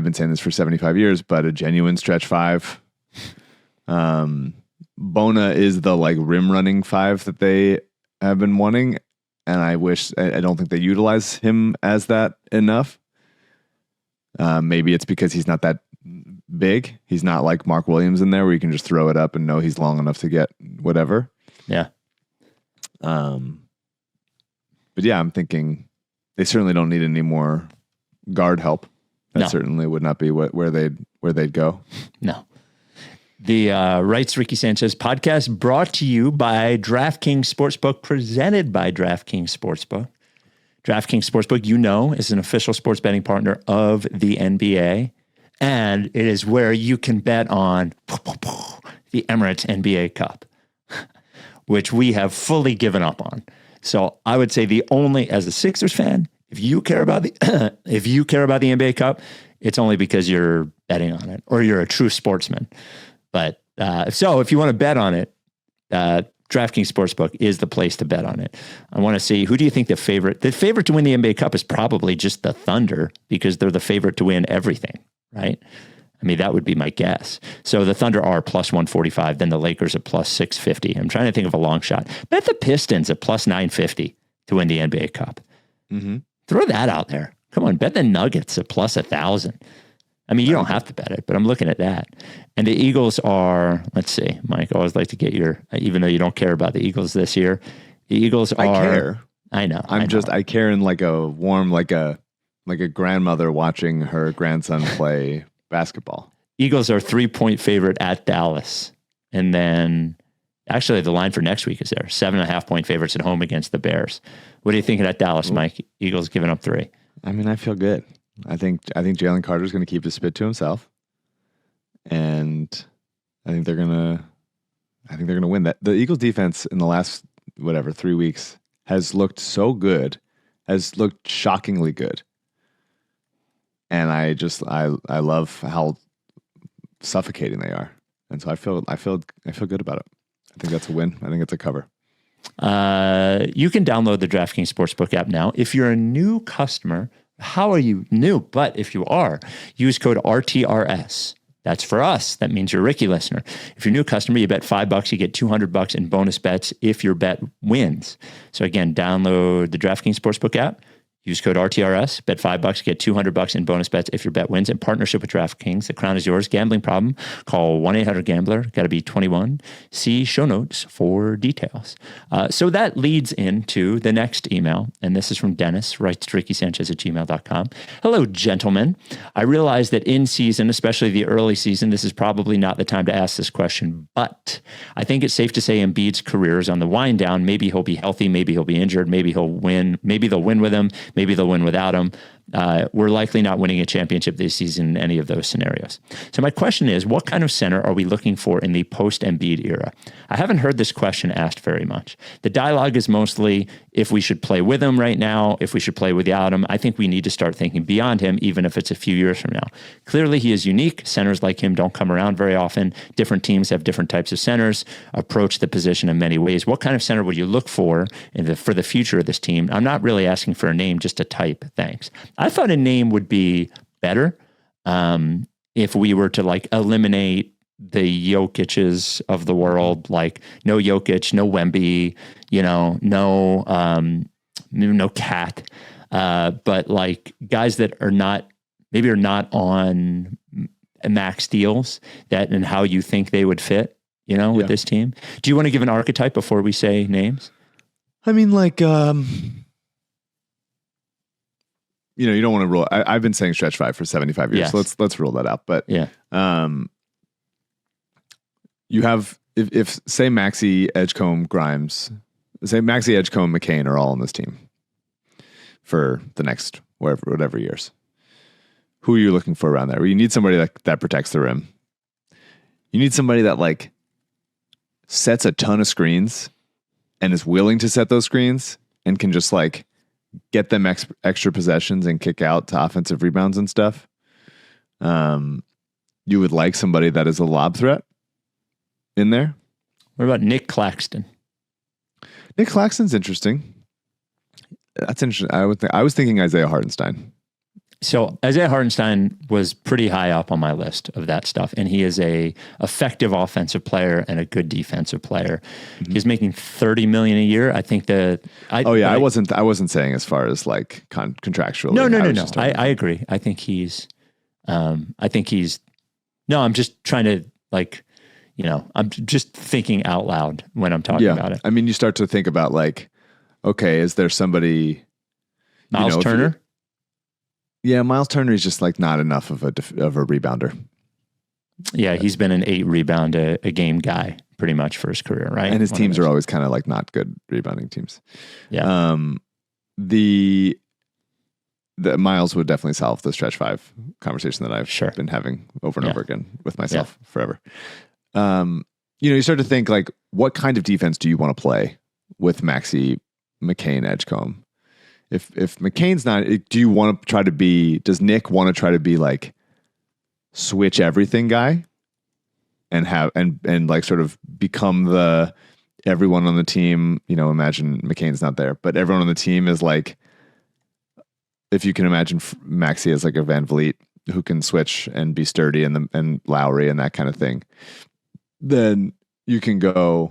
been saying this for 75 years, but a genuine stretch 5, Bona is the like rim running 5 that they have been wanting. And I don't think they utilize him as that enough. Maybe it's because he's not that big. He's not like Mark Williams in there where you can just throw it up and know he's long enough to get whatever. Yeah. But yeah, I'm thinking they certainly don't need any more guard help. That certainly would not be where they'd go. No. The Rights Ricky Sanchez podcast brought to you by DraftKings Sportsbook, presented by DraftKings Sportsbook. DraftKings Sportsbook, is an official sports betting partner of the NBA, and it is where you can bet on the Emirates NBA Cup, which we have fully given up on. So I would say as a Sixers fan, if you care about the NBA Cup, it's only because you're betting on it or you're a true sportsman. But so if you want to bet on it, DraftKings Sportsbook is the place to bet on it. I want to see, who do you think the favorite to win the NBA Cup is? Probably just the Thunder, because they're the favorite to win everything, right? I mean, that would be my guess. So the Thunder are plus 145, then the Lakers are plus 650. I'm trying to think of a long shot. Bet the Pistons at plus 950 to win the NBA Cup. Mm-hmm. Throw that out there. Come on, bet the Nuggets at plus 1,000. I mean, you don't have to bet it, but I'm looking at that. And the Eagles are, let's see, Mike, I always like to get your, even though you don't care about the Eagles this year, the Eagles are. I care. I know. I care in like a warm, like a grandmother watching her grandson play basketball. Eagles are 3-point favorite at Dallas. And then actually the line for next week is there. 7.5-point favorites at home against the Bears. What are you thinking at Dallas, Mike? Eagles giving up 3. I mean, I feel good. I think Jalen Carter's going to keep his spit to himself, and I think they're gonna win. That the Eagles defense in the last 3 weeks has looked so good, has looked shockingly good, and I love how suffocating they are, and so I feel good about it. I think that's a win. I think it's a cover. You can download the DraftKings Sportsbook app now. If you're a new customer, how are you new? But if you are, use code RTRS. That's for us. That means you're a Ricky listener. If you're a new customer, you bet $5, you get $200 in bonus bets if your bet wins. So again, download the DraftKings Sportsbook app. Use code RTRS, bet $5, get $200 in bonus bets if your bet wins. In partnership with DraftKings, the crown is yours. Gambling problem? Call 1-800-GAMBLER. Got to be 21. See show notes for details. So that leads into the next email, and this is from Dennis, writes to RickySanchez@gmail.com. Hello, gentlemen. I realize that in season, especially the early season, this is probably not the time to ask this question, but I think it's safe to say Embiid's career is on the wind down. Maybe he'll be healthy. Maybe he'll be injured. Maybe he'll win. Maybe they'll win with him. Maybe they'll win without him. We're likely not winning a championship this season in any of those scenarios. So my question is, what kind of center are we looking for in the post-Embiid era? I haven't heard this question asked very much. The dialogue is mostly if we should play with him right now, if we should play without him. I think we need to start thinking beyond him, even if it's a few years from now. Clearly, he is unique. Centers like him don't come around very often. Different teams have different types of centers, approach the position in many ways. What kind of center would you look for for the future of this team? I'm not really asking for a name, just a type. Thanks. I thought a name would be better if we were to like eliminate the Jokic's of the world, like no Jokic, no Wemby, no Cat, but like guys that are not on max deals and how you think they would fit, with this team. Do you want to give an archetype before we say names? I mean, like, you don't want to rule. I've been saying stretch 5 for 75 years. Yes. So let's rule that out. But yeah, you have if say Maxey, Edgecombe, Grimes, say Maxey, Edgecombe, McCain are all on this team for the next whatever years. Who are you looking for around there? Well, you need somebody that protects the rim. You need somebody that like sets a ton of screens and is willing to set those screens and can just like get them extra possessions and kick out to offensive rebounds and stuff. You would like somebody that is a lob threat in there. What about Nick Claxton? Nick Claxton's interesting. That's interesting. I was thinking Isaiah Hartenstein. So Isaiah Hartenstein was pretty high up on my list of that stuff, and he is a effective offensive player and a good defensive player. Mm-hmm. He's making $30 million a year. I think I wasn't saying as far as like contractually. No. I agree. I think he's. No, I'm just trying to like, I'm just thinking out loud when I'm talking about it. I mean, you start to think about like, okay, is there somebody? Miles Turner. Yeah, Miles Turner is just like not enough of a rebounder. Yeah, he's been an 8 rebound a game guy pretty much for his career, right? And his teams are always kind of like not good rebounding teams. Yeah. The Miles would definitely solve the stretch 5 conversation that I've been having over and over again with myself forever. You start to think like, what kind of defense do you want to play with Maxey, McCain, Edgecombe? If McCain's not, does Nick want to try to be like switch everything guy and like sort of become the everyone on the team, imagine McCain's not there, but everyone on the team is like, if you can imagine Maxey as like a Van Vliet who can switch and be sturdy and Lowry and that kind of thing, then you can go,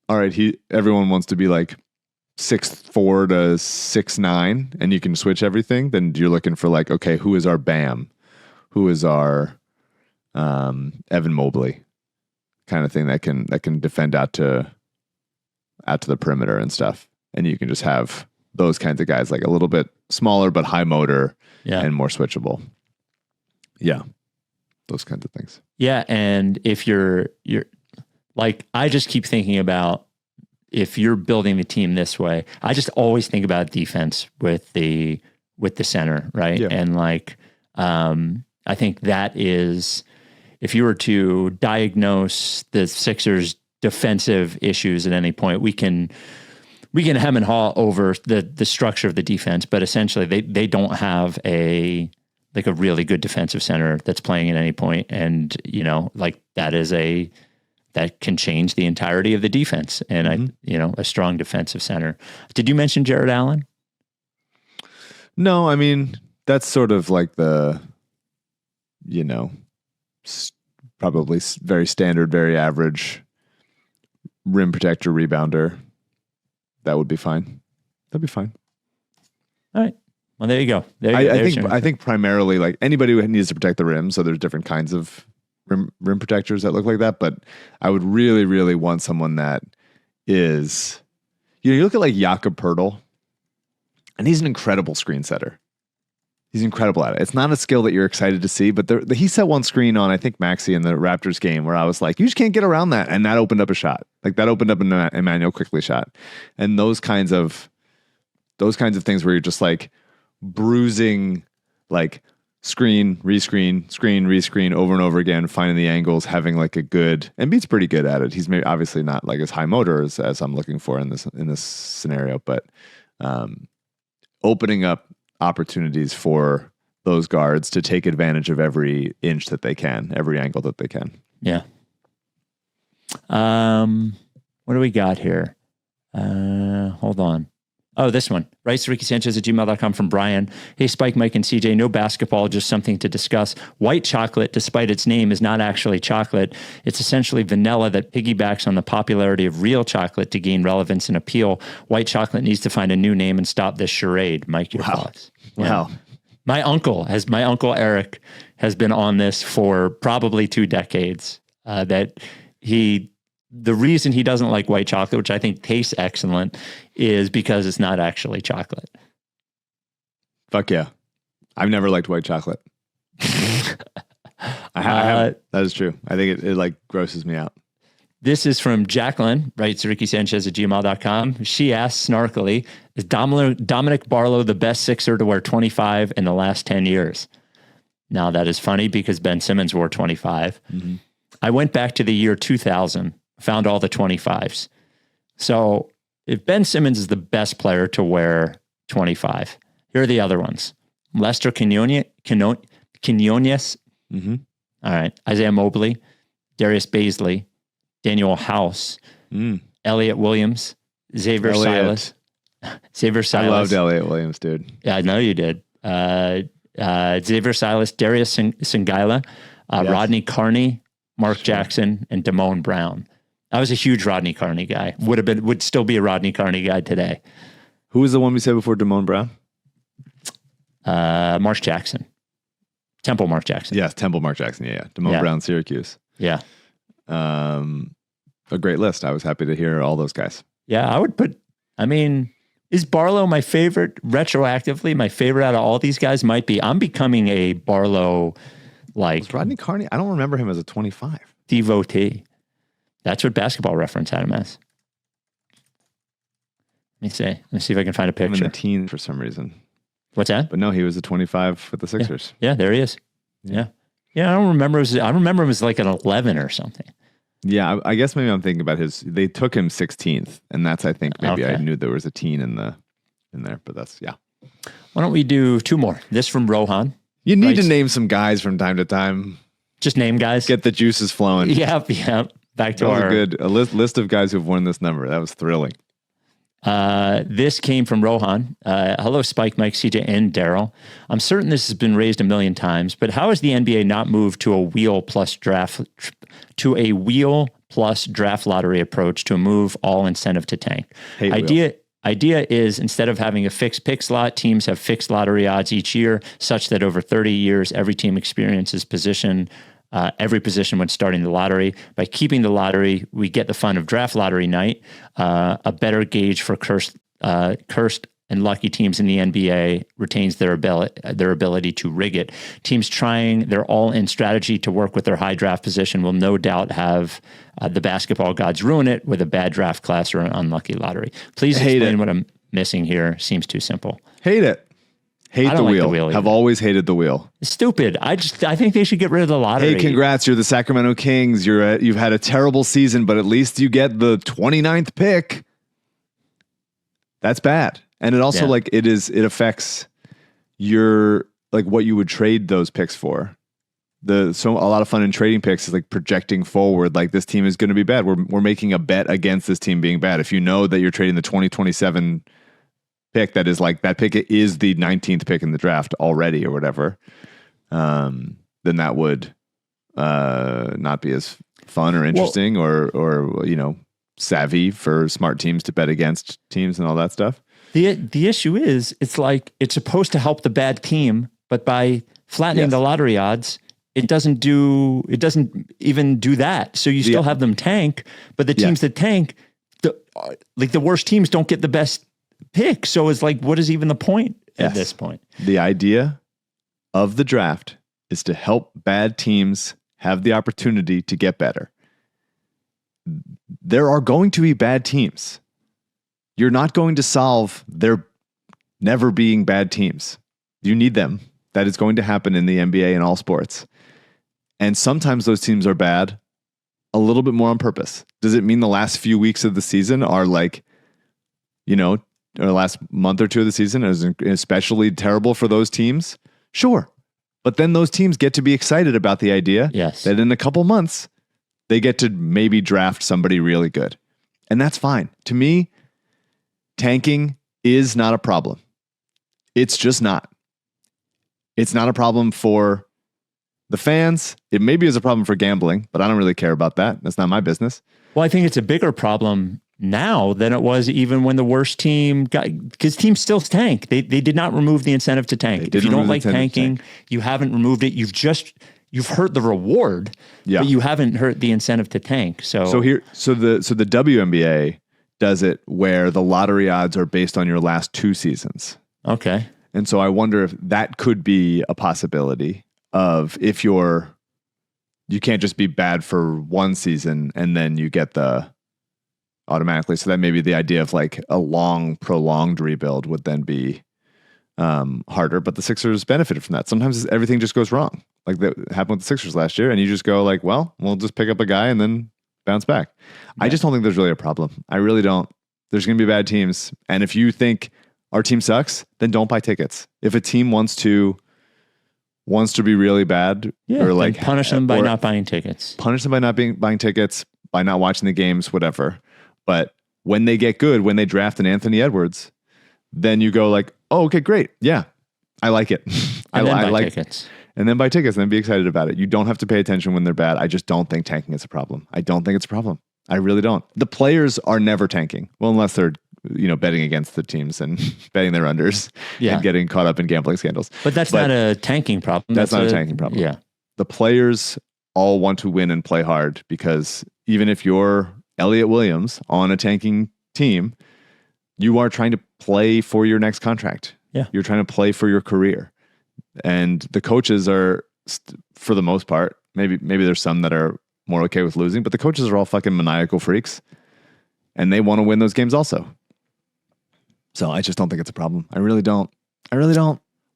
all right, everyone wants to be like 6'4" to 6'9" and you can switch everything, then you're looking for like, okay, who is our Bam? Who is our Evan Mobley kind of thing that can defend out to the perimeter and stuff. And you can just have those kinds of guys, like a little bit smaller but high motor and more switchable. Yeah. Those kinds of things. Yeah. And if you're like, I just keep thinking about if you're building the team this way, I just always think about defense with the center, right? Yeah. And like, I think that is, if you were to diagnose the Sixers' defensive issues at any point, we can hem and haw over the structure of the defense, but essentially they don't have a really good defensive center that's playing at any point. And, like that can change the entirety of the defense. And a strong defensive center. Did you mention Jared Allen? No, I mean, that's sort of like the, probably very standard, very average rim protector, rebounder. That would be fine. That'd be fine. All right. Well, there you go. I think primarily like anybody who needs to protect the rim. So there's different kinds of rim protectors that look like that. But I would really, really want someone that is, you look at like Jakob Poeltl, and he's an incredible screen setter. He's incredible at it. It's not a skill that you're excited to see, but he set one screen on, I think, Maxey in the Raptors game where I was like, you just can't get around that. And that opened up a shot. Like that opened up an Emmanuel Quickley shot. And those kinds of things where you're just like bruising, like screen, rescreen over and over again, finding the angles, having like a good, Embiid's pretty good at it. He's maybe obviously not like as high motor as I'm looking for in this scenario, but opening up opportunities for those guards to take advantage of every inch that they can, every angle that they can. Yeah. What do we got here? Hold on. Oh, this one. Writes Ricky Sanchez at gmail.com from Brian. Hey, Spike, Mike, and CJ, no basketball, just something to discuss. White chocolate, despite its name, is not actually chocolate. It's essentially vanilla that piggybacks on the popularity of real chocolate to gain relevance and appeal. White chocolate needs to find a new name and stop this charade. Mike, your thoughts? Wow. Yeah. My uncle Eric has been on this for probably 2 decades. The reason he doesn't like white chocolate, which I think tastes excellent, is because it's not actually chocolate. Fuck yeah. I've never liked white chocolate. I haven't. That is true. I think it like grosses me out. This is from Jacqueline, writes Ricky Sanchez at gmail.com. She asks snarkily, is Dominic Barlow the best Sixer to wear 25 in the last 10 years? Now that is funny because Ben Simmons wore 25. Mm-hmm. I went back to the year 2000. Found all the 25s. So if Ben Simmons is the best player to wear 25, here are the other ones. Lester Quinones. Mm-hmm. All right. Isaiah Mobley, Darius Baisley, Daniel House, Elliot Williams, Xavier Silas. I loved Elliot Williams, dude. Yeah, I know you did. Xavier Silas, Darius Singaila, yes. Rodney Carney, Mark Jackson, and Damone Brown. I was a huge Rodney Carney guy. Would still be a Rodney Carney guy today. Who was the one we said before Damone Brown? Mark Jackson. Temple Mark Jackson. Yes, Temple Mark Jackson. Yeah. Damone Brown, Syracuse. Yeah. A great list. I was happy to hear all those guys. Yeah, I would put, is Barlow my favorite retroactively? My favorite out of all these guys might be, I'm becoming a Barlow, was Rodney Carney? I don't remember him as a 25. Devotee. That's what Basketball Reference had him as. Let me see if I can find a picture. I'm in the teens for some reason. What's that? But no, he was a 25 with the Sixers. Yeah, there he is. Yeah. I don't remember. I remember him as like an 11 or something. Yeah, I guess maybe I'm thinking about they took him 16th, and that's, I think, maybe I knew there was a teen in there, but that's, yeah. Why don't we do 2 more? This from Rohan. You need to name some guys from time to time. Just name guys. Get the juices flowing. Yep. Back to a list of guys who've won this number. That was thrilling. This came from Rohan. Hello, Spike, Mike, CJ, and Daryl. I'm certain this has been raised a million times, but how has the NBA not moved to a wheel plus draft lottery approach to move all incentive to tank? idea is instead of having a fixed pick slot, teams have fixed lottery odds each year, such that over 30 years, every team experiences every position when starting the lottery. By keeping the lottery, we get the fun of draft lottery night, a better gauge for cursed and lucky teams in the NBA retains their ability to rig it. Teams trying their all-in strategy to work with their high draft position will no doubt have the basketball gods ruin it with a bad draft class or an unlucky lottery. Please explain what I'm missing here. Seems too simple. Hate it. Hate the wheel. Have either. always hated the wheel. It's stupid. I think they should get rid of the lottery. Hey, congrats. You're the Sacramento Kings. You've had a terrible season, but at least you get the 29th pick. That's bad. And it also it affects your what you would trade those picks for. A lot of fun in trading picks is like projecting forward, like this team is going to be bad. We're making a bet against this team being bad. If you know that you're trading the 2027 pick, that is like that pick is the 19th pick in the draft already or whatever, then that would not be as fun or interesting or savvy for smart teams to bet against teams and all that stuff. The issue is it's supposed to help the bad team, but by flattening the lottery odds, it doesn't even do that. So you still have them tank, but the teams that tank, the worst teams don't get the best pick. So it's like, what is even the point at this point? The idea of the draft is to help bad teams have the opportunity to get better. There are going to be bad teams. You're not going to solve their never being bad teams. You need them. That is going to happen in the NBA and all sports. And sometimes those teams are bad a little bit more on purpose. Does it mean the last few weeks of the season are or last month or two of the season is especially terrible for those teams? Sure. But then those teams get to be excited about the idea that in a couple months, they get to maybe draft somebody really good. And that's fine. To me, tanking is not a problem. It's just not. It's not a problem for the fans. It maybe is a problem for gambling, but I don't really care about that. That's not my business. Well, I think it's a bigger problem now than it was even when the worst team because teams still tank. They did not remove the incentive to tank. If you don't like tanking, you haven't removed it. You've hurt the reward, but you haven't hurt the incentive to tank. So the WNBA does it where the lottery odds are based on your last two seasons. Okay. And so I wonder if that could be a possibility of if you can't just be bad for one season and then you get the automatically. So that maybe the idea of like a long prolonged rebuild would then be harder, but the Sixers benefited from that. Sometimes everything just goes wrong. Like that happened with the Sixers last year and you just go like, well, we'll just pick up a guy and then bounce back. I just don't think there's really a problem. I really don't. There's going to be bad teams. And if you think our team sucks, then don't buy tickets. If a team wants to be really bad or like punish them by not buying tickets, buying tickets, by not watching the games, whatever. But when they get good, when they draft an Anthony Edwards, then you go like, oh, okay, great. Yeah, I like it. I like tickets. And then buy tickets and then be excited about it. You don't have to pay attention when they're bad. I just don't think tanking is a problem. I don't think it's a problem. I really don't. The players are never tanking. Well, unless they're, betting against the teams and betting their unders and getting caught up in gambling scandals. But that's not a tanking problem. That's not a tanking problem. Yeah. The players all want to win and play hard because even if you're Elliott Williams on a tanking team, you are trying to play for your next contract. Yeah. You're trying to play for your career. And the coaches are, for the most part, maybe there's some that are more okay with losing, but the coaches are all fucking maniacal freaks and they want to win those games also. So I just don't think it's a problem. I really don't.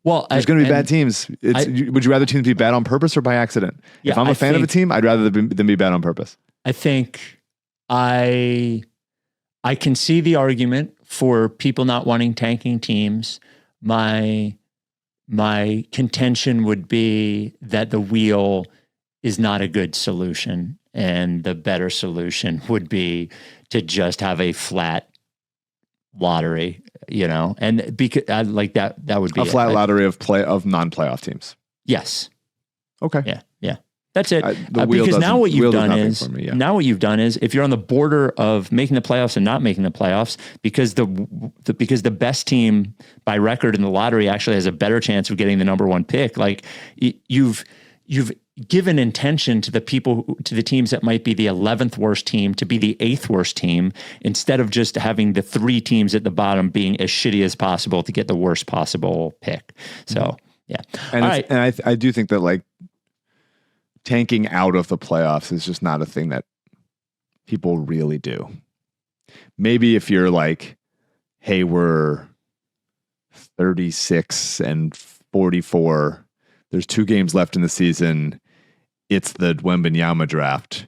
Well, there's going to be bad teams. Would you rather teams be bad on purpose or by accident? If I'm a fan of a team, I'd rather them be bad on purpose. I think I can see the argument for people not wanting tanking teams. My contention would be that the wheel is not a good solution, and the better solution would be to just have a flat lottery, and because I like that would be a flat lottery of non-playoff teams. Yes. Okay. Yeah. That's it. The wheel Because now doesn't- what you've wheel does done nothing is for me, yeah. now what you've done is if you're on the border of making the playoffs and not making the playoffs, because because the best team by record in the lottery actually has a better chance of getting the number one pick. Like you've given intention to the to the teams that might be the 11th worst team to be the 8th worst team, instead of just having the 3 teams at the bottom being as shitty as possible to get the worst possible pick. So yeah. And, All right. and I do think that like tanking out of the playoffs is just not a thing that people really do. Maybe if you're like, hey, we're 36 and 44, there's 2 games left in the season, it's the Wembanyama draft,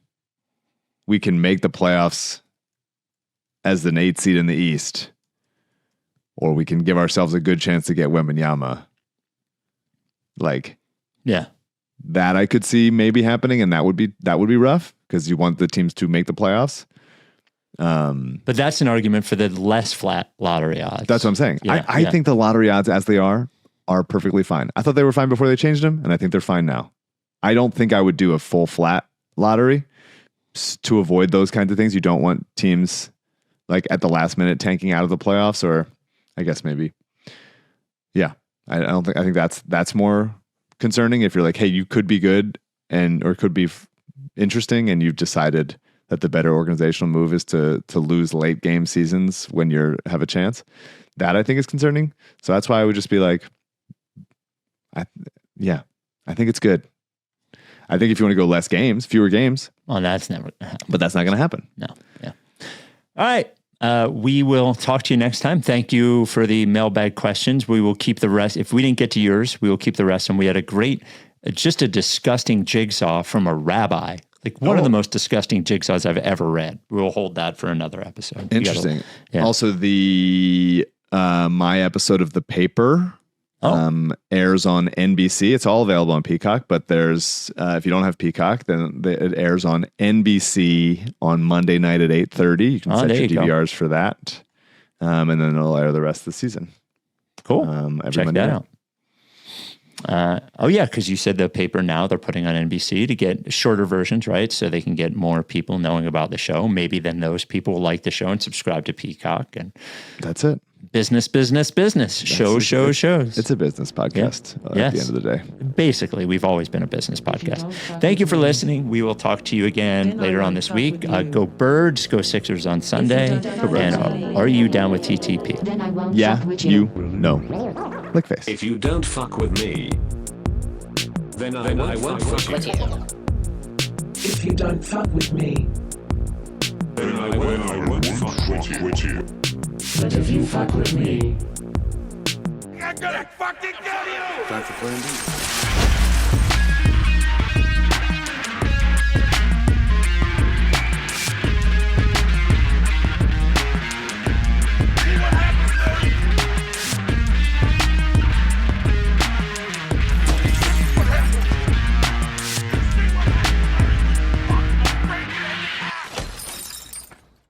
we can make the playoffs as an 8 seed in the East, or we can give ourselves a good chance to get Wembanyama. Like, Yeah. that I could see maybe happening, and that would be rough because you want the teams to make the playoffs. But that's an argument for the less flat lottery odds. That's what I'm saying. Yeah, I think the lottery odds as they are perfectly fine. I thought they were fine before they changed them, and I think they're fine now. I don't think I would do a full flat lottery to avoid those kinds of things. You don't want teams like at the last minute tanking out of the playoffs, or I guess maybe. Yeah, I think that's more concerning if you're like, hey, you could be good or could be interesting, and you've decided that the better organizational move is to lose late game seasons when you have a chance. That I think is concerning. So that's why I would just be like, I think it's good. I think if you want to go fewer games. Well, that's never going to happen. But that's not going to happen. No. Yeah. All right. We will talk to you next time. Thank you for the mailbag questions. We will keep the rest. If we didn't get to yours, we will keep the rest. And we had just a disgusting jigsaw from a rabbi. Like one of the most disgusting jigsaws I've ever read. We'll hold that for another episode. Interesting. Yeah. Also, the my episode of The Paper airs on NBC. It's all available on Peacock, but there's if you don't have Peacock, then it airs on NBC on Monday night at 8:30. You can set your DVRs for that, and then it'll air the rest of the season. Cool. Every Check Monday that night. out. Because you said The Paper now they're putting on NBC to get shorter versions, right? So they can get more people knowing about the show. Maybe then those people will like the show and subscribe to Peacock. And that's it. Business. Shows. It's a business podcast at the end of the day. Basically, we've always been a business podcast. Thank you for listening. We will talk to you again later on this week. Go Birds, go Sixers on Sunday. And are you down with TTP? Yeah, you, no. Lick face. If you don't fuck with me, then I won't fuck with you. If you don't fuck with me, Then I won't fuck with you. but if you fuck with me, That's a plan B.